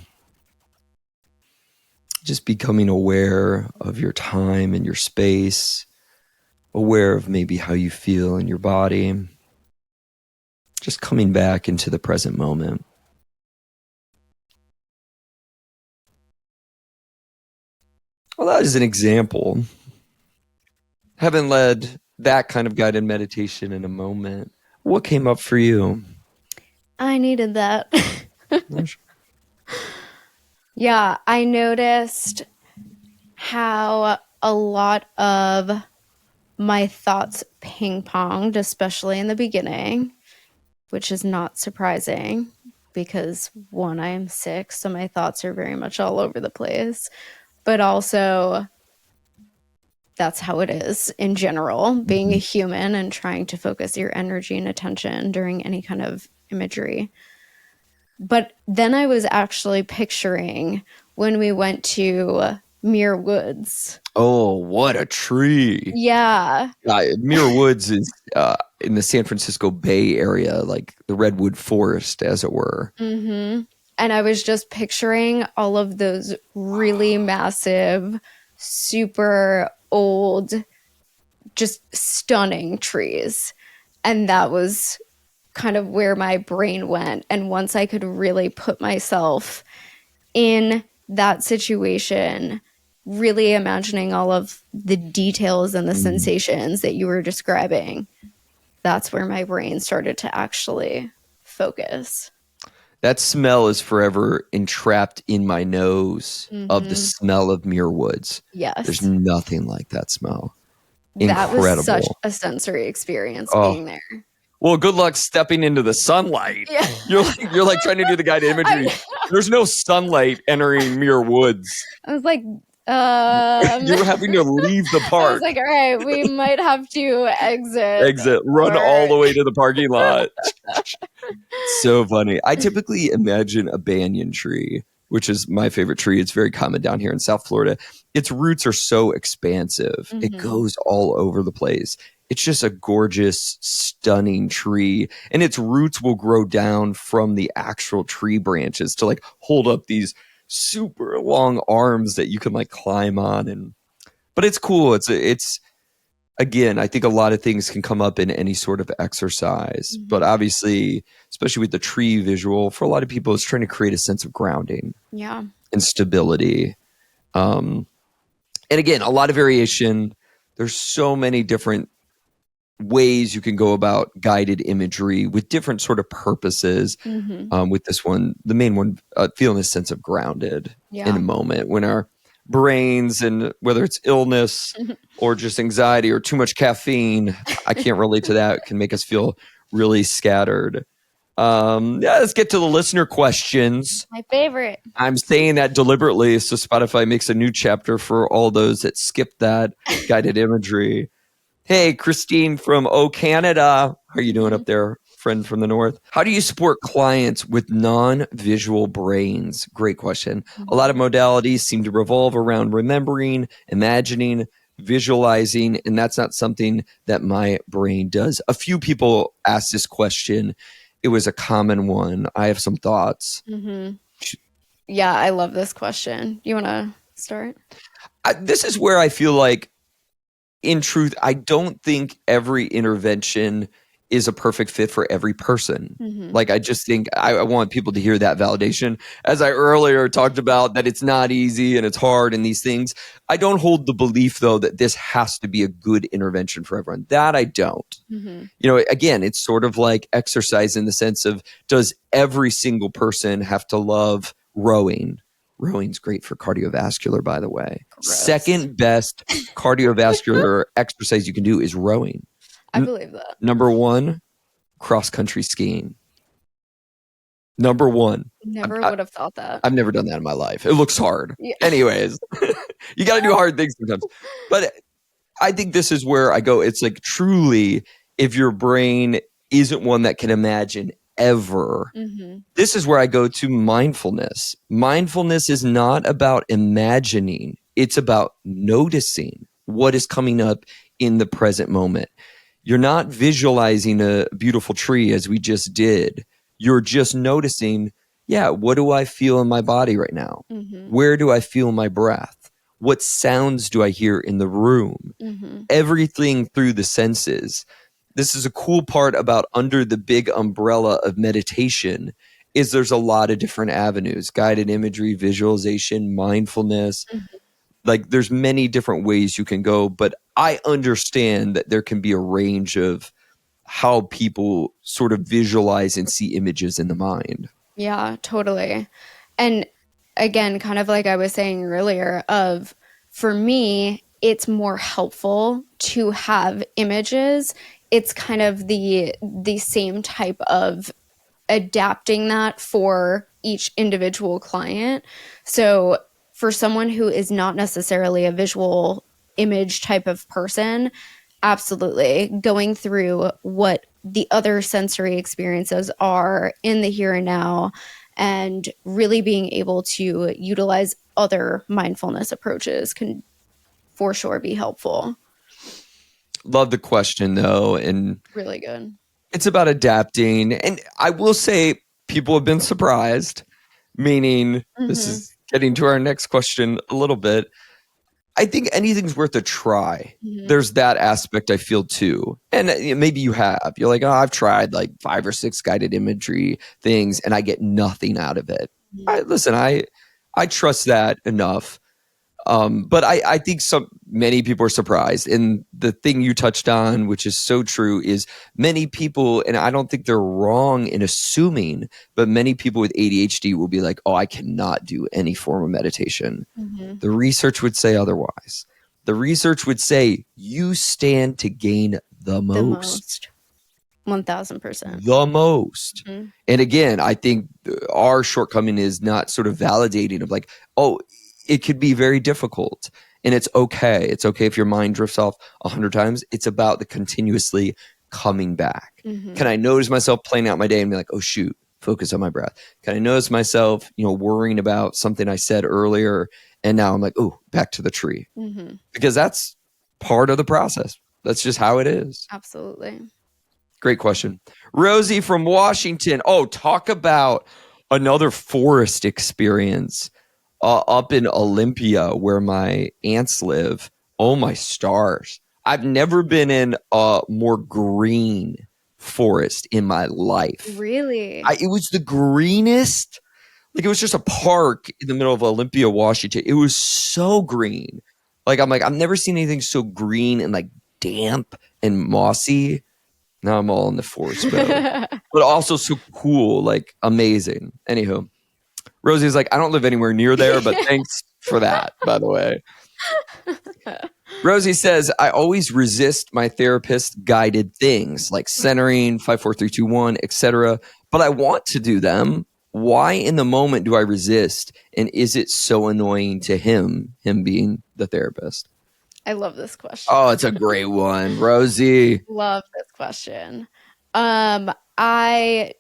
Just becoming aware of your time and your space, aware of maybe how you feel in your body. Just coming back into the present moment. Well, that is an example. Haven't led that kind of guided meditation in a moment. What came up for you?
I needed that. Yeah, I noticed how a lot of my thoughts ping-ponged, especially in the beginning, which is not surprising because, one, I am sick, so my thoughts are very much all over the place. But also, that's how it is in general, being a human and trying to focus your energy and attention during any kind of imagery. But then I was actually picturing when we went to Muir Woods.
Oh, what a tree.
Yeah.
Muir Woods is in the San Francisco Bay Area, like the Redwood Forest, as it were.
Mm-hmm. And I was just picturing all of those really massive, super old, just stunning trees. And that was kind of where my brain went. And once I could really put myself in that situation, really imagining all of the details and the sensations that you were describing, that's where my brain started to actually focus.
That smell is forever entrapped in my nose of the smell of Muir Woods.
Yes.
There's nothing like that smell.
That was such
Incredible.
a sensory experience
Oh.
being there.
Well, good luck stepping into the sunlight.
Yeah.
You're like trying to do the guided imagery. There's no sunlight entering Muir Woods.
I was like,
You're having to leave the
I
park.
was like, all right, we might have to exit.
Run all the way to the parking lot. So funny. I typically imagine a banyan tree, which is my favorite tree. It's very common down here in South Florida. Its roots are so expansive. It goes all over the place. It's just a gorgeous, stunning tree. And its roots will grow down from the actual tree branches to like hold up these super long arms that you can like climb on. But it's cool. It's again, I think a lot of things can come up in any sort of exercise, but obviously, especially with the tree visual, for a lot of people, it's trying to create a sense of grounding and stability. And again, a lot of variation. There's so many different ways you can go about guided imagery with different sort of purposes. With this one, the main one, feeling a sense of grounded in a moment when our brains, and whether it's illness or just anxiety or too much caffeine, I can't relate to that, can make us feel really scattered. Let's get to the listener questions.
My favorite.
I'm saying that deliberately so Spotify makes a new chapter for all those that skipped that guided imagery. Hey, Christine from Canada. How are you doing up there, friend from the north? How do you support clients with non-visual brains? Great question. A lot of modalities seem to revolve around remembering, imagining, visualizing, and that's not something that my brain does. A few people asked this question. It was a common one. I have some thoughts.
Yeah, I love this question. You want to start?
This is where I feel like, in truth, I don't think every intervention is a perfect fit for every person. Like, I just think I want people to hear that validation. As I earlier talked about, that it's not easy and it's hard and these things. I don't hold the belief, though, that this has to be a good intervention for everyone. That I don't. You know, again, it's sort of like exercise in the sense of, does every single person have to love rowing? Rowing's great for cardiovascular, by the way.
Gross.
Second best cardiovascular exercise you can do is rowing.
I believe that.
Number one, cross-country skiing. Number one.
Never would have thought that.
I've never done that in my life. It looks hard. Yeah. Anyways, you got to do hard things sometimes. But I think this is where I go. It's like, truly, if your brain isn't one that can imagine ever, this is where I go to mindfulness. Mindfulness is not about imagining. It's about noticing what is coming up in the present moment. You're not visualizing a beautiful tree as we just did. You're just noticing, what do I feel in my body right now? Where do I feel my breath? What sounds do I hear in the room? Everything through the senses. This is a cool part about under the big umbrella of meditation is there's a lot of different avenues: guided imagery, visualization, mindfulness. Like, there's many different ways you can go, but I understand that there can be a range of how people sort of visualize and see images in the mind.
Yeah, totally. And again, kind of like I was saying earlier, for me, it's more helpful to have images. It's kind of the same type of adapting that for each individual client. So for someone who is not necessarily a visual image type of person, absolutely going through what the other sensory experiences are in the here and now, and really being able to utilize other mindfulness approaches can for sure be helpful.
Love the question, though, and
really good.
It's about adapting. And I will say, people have been surprised, meaning this is getting to our next question a little bit. I think anything's worth a try. There's that aspect I feel too. And maybe you have. You're like, I've tried like 5 or 6 guided imagery things and I get nothing out of it. I trust that enough. But I think many people are surprised. And the thing you touched on, which is so true, is many people, and I don't think they're wrong in assuming, but many people with ADHD will be like, oh, I cannot do any form of meditation.
Mm-hmm.
The research would say otherwise. The research would say you stand to gain the most.
1000%.
The most.
Mm-hmm.
And again, I think our shortcoming is not sort of validating of like, oh, it could be very difficult and it's okay. It's okay if your mind drifts off 100 times. It's about the continuously coming back.
Mm-hmm.
Can I notice myself playing out my day and be like, oh, shoot, focus on my breath? Can I notice myself, worrying about something I said earlier and now I'm like, oh, back to the tree?
Mm-hmm.
Because that's part of the process. That's just how it is.
Absolutely.
Great question. Rosie from Washington. Oh, talk about another forest experience up in Olympia where my aunts live. Oh, my stars. I've never been in a more green forest in my life.
Really?
It was the greenest. Like it was just a park in the middle of Olympia, Washington. It was so green. I'm like, I've never seen anything so green and like damp and mossy. Now I'm all in the forest mode, but also so cool, like amazing. Anywho, Rosie's like, I don't live anywhere near there, but thanks for that, by the way. Rosie says, I always resist my therapist guided things like centering, 5, 4, 3, 2, 1, etc. But I want to do them. Why in the moment do I resist? And is it so annoying to him being the therapist?
I love this question.
Oh, it's a great one, Rosie.
Love this question. I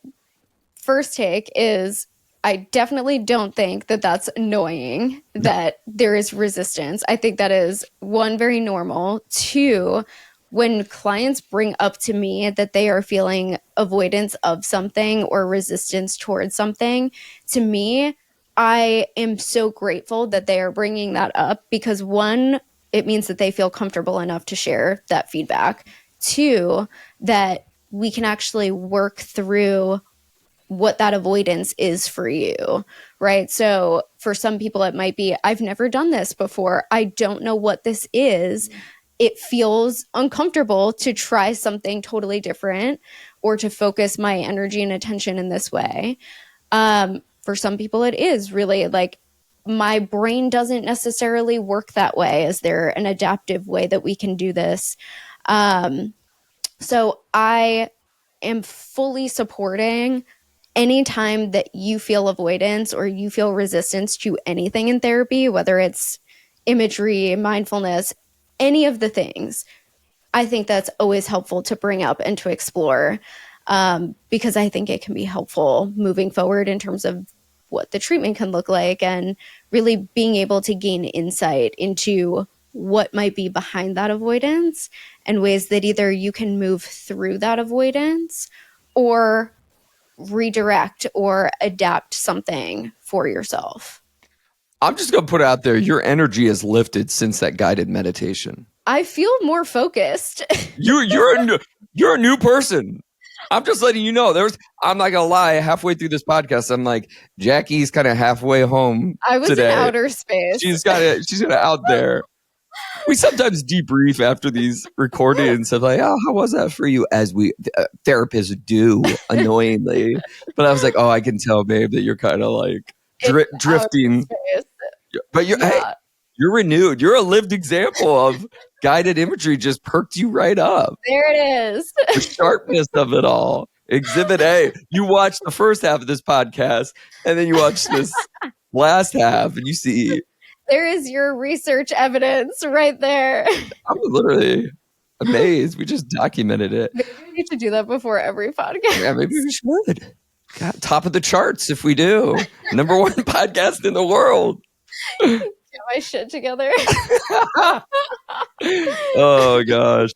first take is I definitely don't think that that's annoying, that there is resistance. I think that is, one, very normal. Two, when clients bring up to me that they are feeling avoidance of something or resistance towards something, to me, I am so grateful that they are bringing that up because, one, it means that they feel comfortable enough to share that feedback. Two, that we can actually work through what that avoidance is for you, right? So for some people, it might be, I've never done this before. I don't know what this is. It feels uncomfortable to try something totally different or to focus my energy and attention in this way. For some people, it is really like, my brain doesn't necessarily work that way. Is there an adaptive way that we can do this? So I am fully supporting anytime that you feel avoidance or you feel resistance to anything in therapy, whether it's imagery, mindfulness, any of the things. I think that's always helpful to bring up and to explore because I think it can be helpful moving forward in terms of what the treatment can look like and really being able to gain insight into what might be behind that avoidance and ways that either you can move through that avoidance or redirect or adapt something for yourself.
I'm just going to put it out there. Your energy has lifted since that guided meditation.
I feel more focused.
You're a new person. I'm just letting you know. I'm not gonna lie. Halfway through this podcast, I'm like, Jackie's kind of halfway home.
I was
today.
in outer space.
She's kind of out there. We sometimes debrief after these recordings of like, oh, how was that for you? As we therapists do, annoyingly. But I was like, oh, I can tell, babe, that you're kind of like drifting. But hey, you're renewed. You're a lived example of guided imagery. Just perked you right up.
There it is.
The sharpness of it all. Exhibit A. You watch the first half of this podcast, and then you watch this last half, and you see.
There is your research evidence right there.
I'm literally amazed. We just documented it.
Maybe we need to do that before every podcast.
Yeah, maybe we should. God, top of the charts if we do. Number 1 podcast in the world.
Get my shit together.
Oh gosh.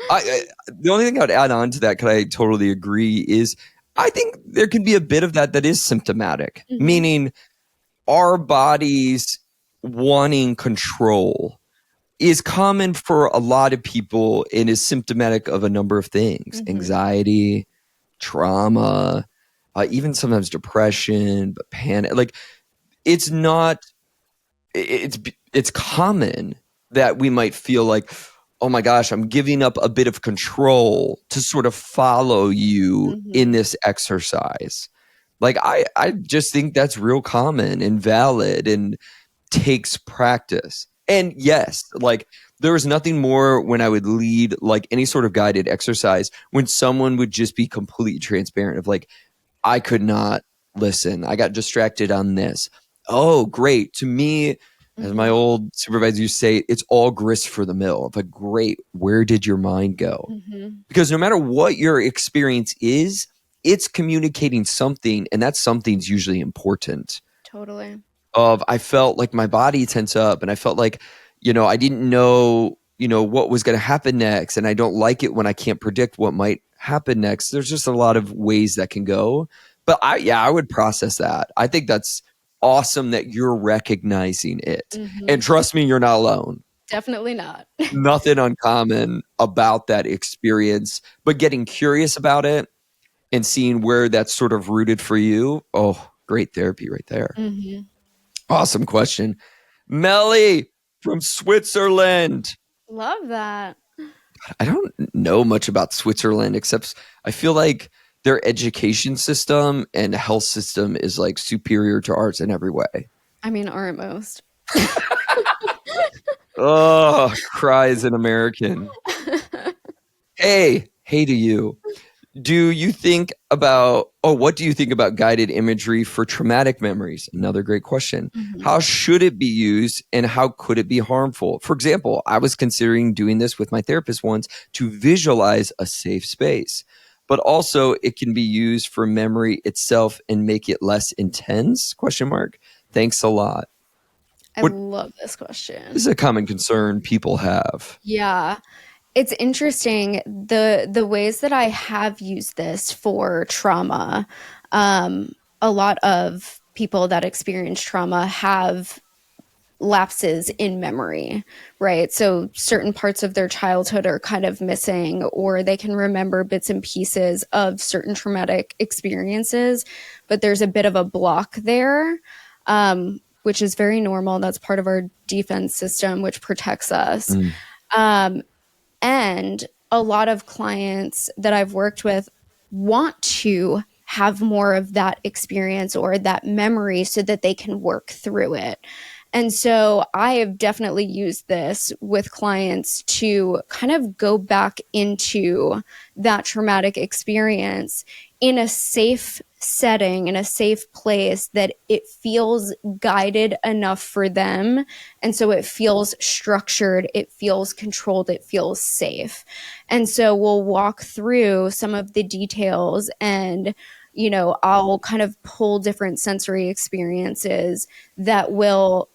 The only thing I'd add on to that, because I totally agree, is I think there can be a bit of that is symptomatic, meaning our bodies wanting control is common for a lot of people and is symptomatic of a number of things: anxiety, trauma, even sometimes depression, but panic. Like it's it's common that we might feel like, oh my gosh, I'm giving up a bit of control to sort of follow you in this exercise. Like I just think that's real common and valid and takes practice. And yes, like there was nothing more when I would lead like any sort of guided exercise when someone would just be completely transparent of like, I could not listen. I got distracted on this. Oh, great. To me, as my old supervisor used to say, it's all grist for the mill. But great, where did your mind go? Because no matter what your experience is, it's communicating something, and that something's usually important.
Totally.
Of I felt like my body tense up, and I felt like, I didn't know, what was going to happen next, and I don't like it when I can't predict what might happen next. There's just a lot of ways that can go. But I would process that. I think that's awesome that you're recognizing it. And trust me, you're not alone.
Definitely not.
Nothing uncommon about that experience, but getting curious about it and seeing where that's sort of rooted for you. Oh, great therapy right there. Awesome question. Melly from Switzerland.
Love that.
I don't know much about Switzerland except I feel like their education system and health system is like superior to ours in every way.
I mean, aren't most.
Oh, cries an American. Hey to you. What do you think about guided imagery for traumatic memories? Another great question. How should it be used and how could it be harmful? For example, I was considering doing this with my therapist once to visualize a safe space, but also it can be used for memory itself and make it less intense? Question mark. Thanks a lot.
I love this question.
This is a common concern people have.
Yeah. It's interesting the ways that I have used this for trauma. A lot of people that experience trauma have lapses in memory, right? So certain parts of their childhood are kind of missing, or they can remember bits and pieces of certain traumatic experiences, but there's a bit of a block there, which is very normal. That's part of our defense system, which protects us. And a lot of clients that I've worked with want to have more of that experience or that memory so that they can work through it. And so I have definitely used this with clients to kind of go back into that traumatic experience in a safe setting, in a safe place that it feels guided enough for them. And so it feels structured, it feels controlled, it feels safe. And so we'll walk through some of the details and I'll kind of pull different sensory experiences that will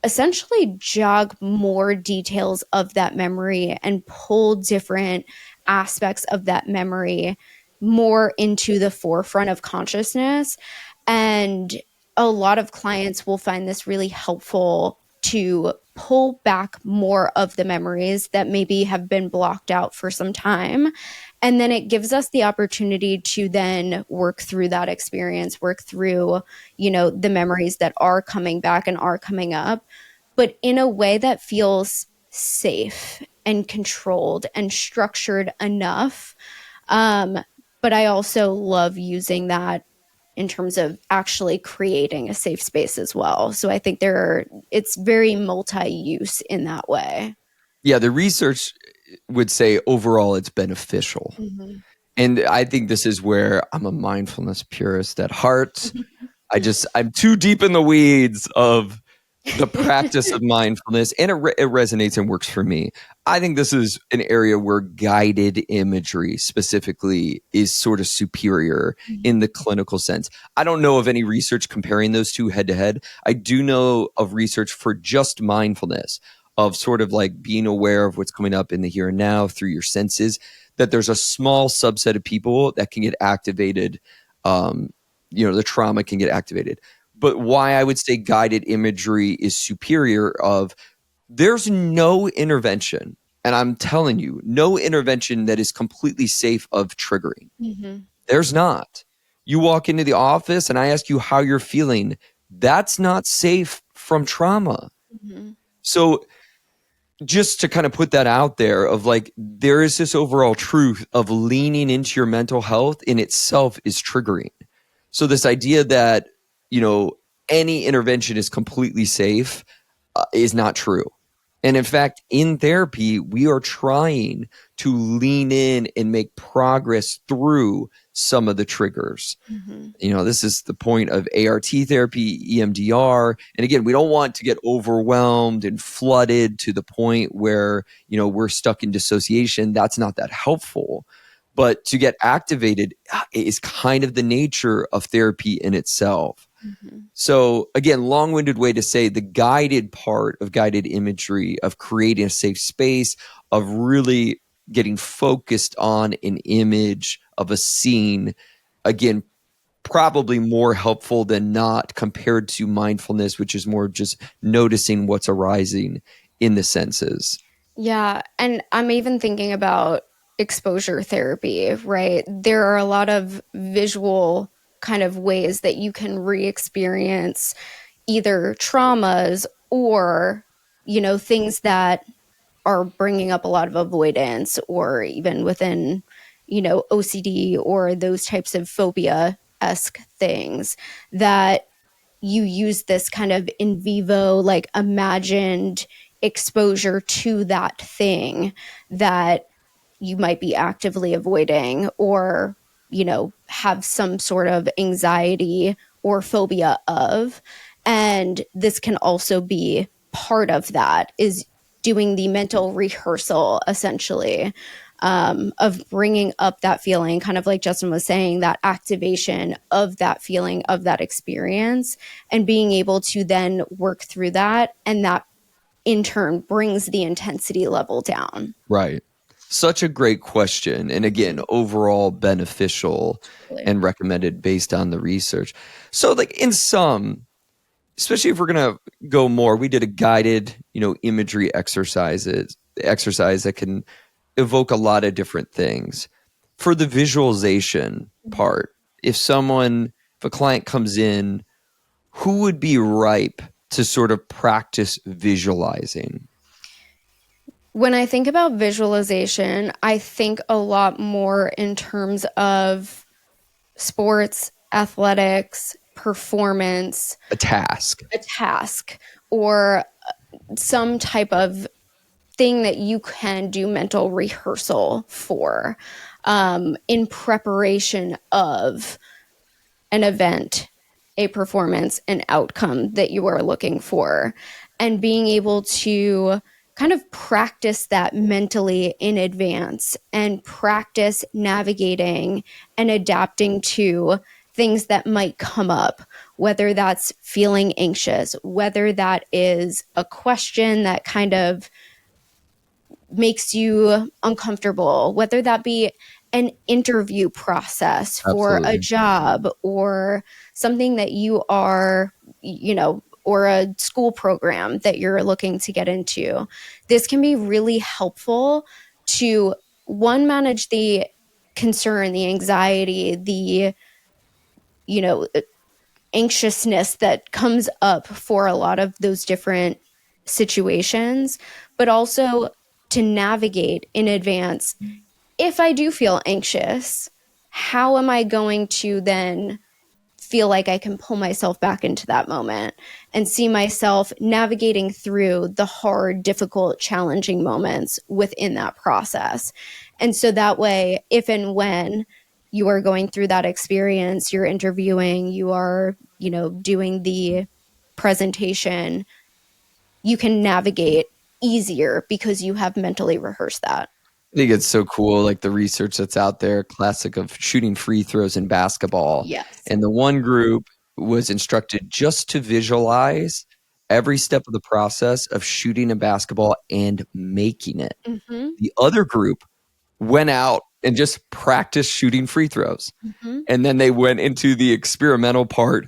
essentially jog more details of that memory and pull different aspects of that memory more into the forefront of consciousness. And a lot of clients will find this really helpful to pull back more of the memories that maybe have been blocked out for some time. And then it gives us the opportunity to then work through that experience, work through, the memories that are coming back and are coming up, but in a way that feels safe and controlled and structured enough. But I also love using that in terms of actually creating a safe space as well. So I think it's very multi-use in that way.
Yeah, the research would say overall it's beneficial. And I think this is where I'm a mindfulness purist at heart. I'm too deep in the weeds of the practice of mindfulness, and it resonates and works for me. I think this is an area where guided imagery specifically is sort of superior in the clinical sense. I don't know of any research comparing those two head to head. I do know of research for just mindfulness, of sort of like being aware of what's coming up in the here and now through your senses, that there's a small subset of people that can get activated. The trauma can get activated. But why I would say guided imagery is superior of there's no intervention. And I'm telling you, no intervention that is completely safe of triggering. There's not. You walk into the office and I ask you how you're feeling. That's not safe from trauma. So just to kind of put that out there of like, there is this overall truth of leaning into your mental health in itself is triggering. So this idea that, any intervention is completely safe is not true. And in fact, in therapy, we are trying to lean in and make progress through some of the triggers. This is the point of ART therapy, EMDR. And again, we don't want to get overwhelmed and flooded to the point where, we're stuck in dissociation. That's not that helpful. But to get activated is kind of the nature of therapy in itself. So again, long-winded way to say the guided part of guided imagery, of creating a safe space, of really getting focused on an image of a scene, again, probably more helpful than not compared to mindfulness, which is more just noticing what's arising in the senses.
Yeah. And I'm even thinking about exposure therapy, right? There are a lot of visual kind of ways that you can re-experience either traumas or, things that are bringing up a lot of avoidance, or even within, OCD or those types of phobia-esque things, that you use this kind of in vivo, like imagined exposure to that thing that you might be actively avoiding, or, have some sort of anxiety or phobia of. And this can also be part of that, is doing the mental rehearsal, essentially, of bringing up that feeling, kind of like Justin was saying, that activation of that feeling, of that experience, and being able to then work through that. And that in turn brings the intensity level down.
Right. Such a great question. And again, overall beneficial and recommended based on the research. So like in some, especially if we're going to go more, we did a guided, imagery exercise that can evoke a lot of different things. For the visualization part, if a client comes in, who would be ripe to sort of practice visualizing?
When I think about visualization, I think a lot more in terms of sports, athletics, performance,
A task.
or some type of thing that you can do mental rehearsal for, in preparation of an event, a performance, an outcome that you are looking for, and being able to kind of practice that mentally in advance and practice navigating and adapting to things that might come up, whether that's feeling anxious, whether that is a question that kind of makes you uncomfortable, whether that be an interview process for
Absolutely.
a job, or something that you are, or a school program that you're looking to get into. This can be really helpful to, one, manage the concern, the anxiety, the, anxiousness that comes up for a lot of those different situations, but also to navigate in advance. If I do feel anxious, how am I going to then feel like I can pull myself back into that moment and see myself navigating through the hard, difficult, challenging moments within that process? And so that way, if and when you are going through that experience, you're interviewing, you are, doing the presentation, you can navigate easier because you have mentally rehearsed that.
I think it's so cool, like the research that's out there, classic of shooting free throws in basketball.
Yes.
And the one group was instructed just to visualize every step of the process of shooting a basketball and making it.
Mm-hmm.
The other group went out and just practiced shooting free throws.
Mm-hmm.
And then they went into the experimental part.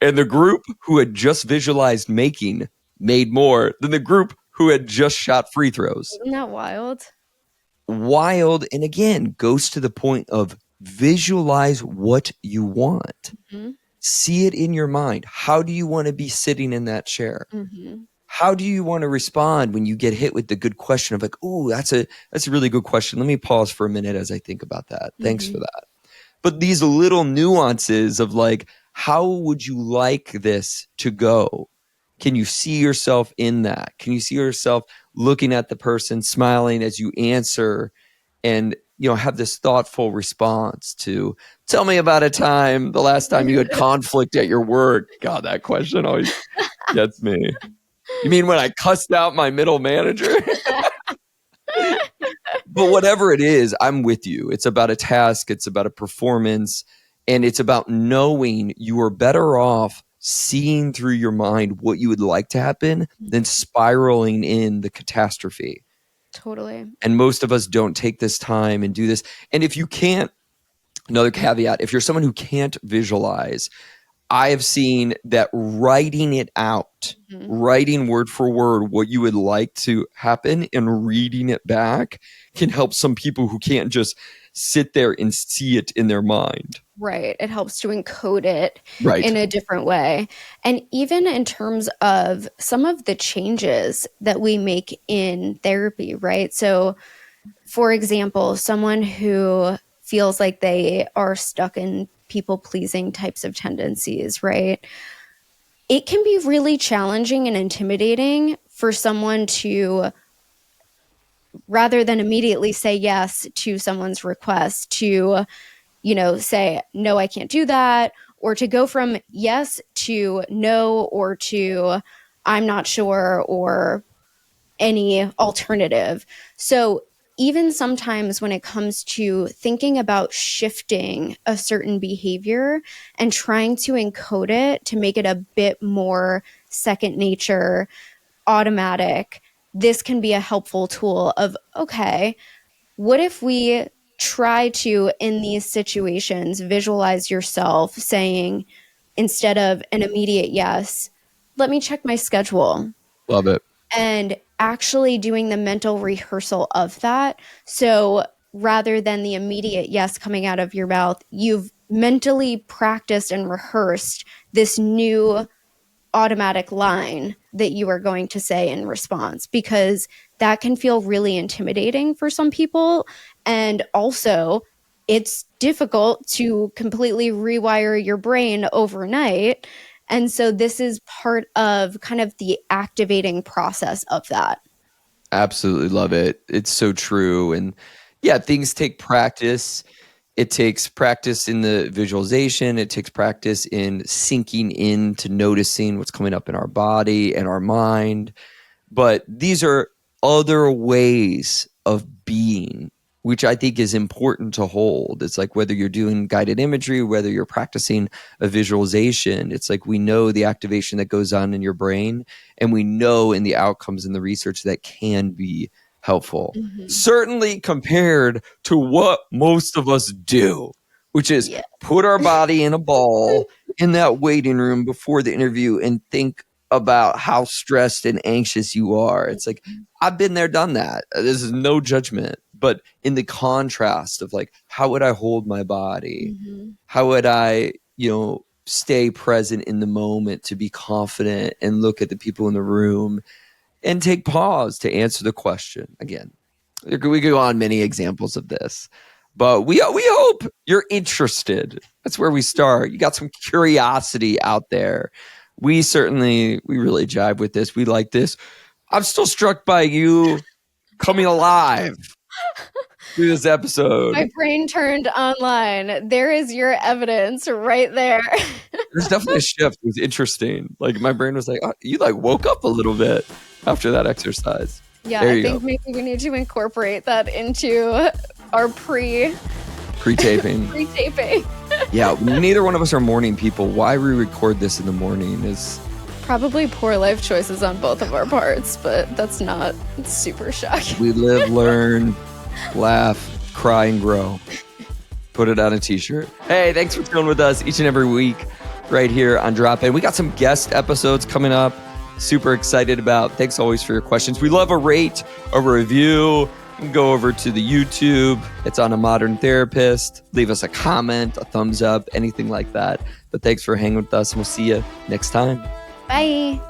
And the group who had just visualized making made more than the group who had just shot free throws.
Isn't that wild?
Wild. And again, goes to the point of visualize what you want.
Mm-hmm.
See it in your mind. How do you want to be sitting in that chair?
Mm-hmm.
how do you want to respond when you get hit with the good question of like, oh, that's a really good question. Let me pause for a minute as I think about that. Thanks for that. But these little nuances of like, how would you like this to go? Can you see yourself in that? Can you see yourself looking at the person, smiling as you answer, and have this thoughtful response to, tell me about the last time you had conflict at your work. God, that question always gets me. You mean when I cussed out my middle manager? But whatever it is, I'm with you. It's about a task. It's about a performance. And it's about knowing you are better off seeing through your mind what you would like to happen than spiraling in the catastrophe.
Totally.
And most of us don't take this time and do this. And if you can't, another caveat, if you're someone who can't visualize, I have seen that writing it out, writing word for word what you would like to happen and reading it back can help some people who can't just sit there and see it in their mind.
Right. It helps to encode it in a different way. And even in terms of some of the changes that we make in therapy, right? So, for example, someone who feels like they are stuck in people-pleasing types of tendencies, right? It can be really challenging and intimidating for someone to, rather than immediately say yes to someone's request, to say, no, I can't do that, or to go from yes to no, or to I'm not sure, or any alternative. So even sometimes when it comes to thinking about shifting a certain behavior and trying to encode it to make it a bit more second nature, automatic, this can be a helpful tool of, okay, what if we try to, in these situations, visualize yourself saying, instead of an immediate yes, let me check my schedule.
Love it.
And actually doing the mental rehearsal of that. So rather than the immediate yes coming out of your mouth, you've mentally practiced and rehearsed this new automatic line that you are going to say in response, because that can feel really intimidating for some people. And also, it's difficult to completely rewire your brain overnight. And so this is part of kind of the activating process of that.
Absolutely love it. It's so true. And yeah, things take practice. It takes practice in the visualization. It takes practice in sinking into noticing what's coming up in our body and our mind. But these are other ways of being, which I think is important to hold. It's like whether you're doing guided imagery, whether you're practicing a visualization, it's like we know the activation that goes on in your brain, and we know in the outcomes in the research that can be helpful. Certainly compared to what most of us do, which is put our body in a ball in that waiting room before the interview and think about how stressed and anxious you are. It's like, I've been there, done that. This is no judgment, but in the contrast of like, how would I hold my body? How would I, stay present in the moment to be confident and look at the people in the room and take pause to answer the question? Again, we could go on many examples of this, but we hope you're interested. That's where we start. You got some curiosity out there. We really jive with this. We like this. I'm still struck by you coming alive through this episode.
My brain turned online. There is your evidence right there.
There's definitely a shift. It was interesting. Like my brain was like, oh, you like woke up a little bit after that exercise.
Yeah, I think maybe we need to incorporate that into our
pre-taping.
Pre-taping.
Yeah, neither one of us are morning people. Why we record this in the morning is
probably poor life choices on both of our parts, but that's not super shocking.
We live, learn, laugh, cry, and grow. Put it on a t-shirt. Hey, thanks for chilling with us each and every week right here on Drop In. We got some guest episodes coming up. Super excited about. Thanks always for your questions. We love a rate, a review. You can go over to the YouTube. It's on A Modern Therapist. Leave us a comment, a thumbs up, anything like that. But thanks for hanging with us, and we'll see you next time.
Bye.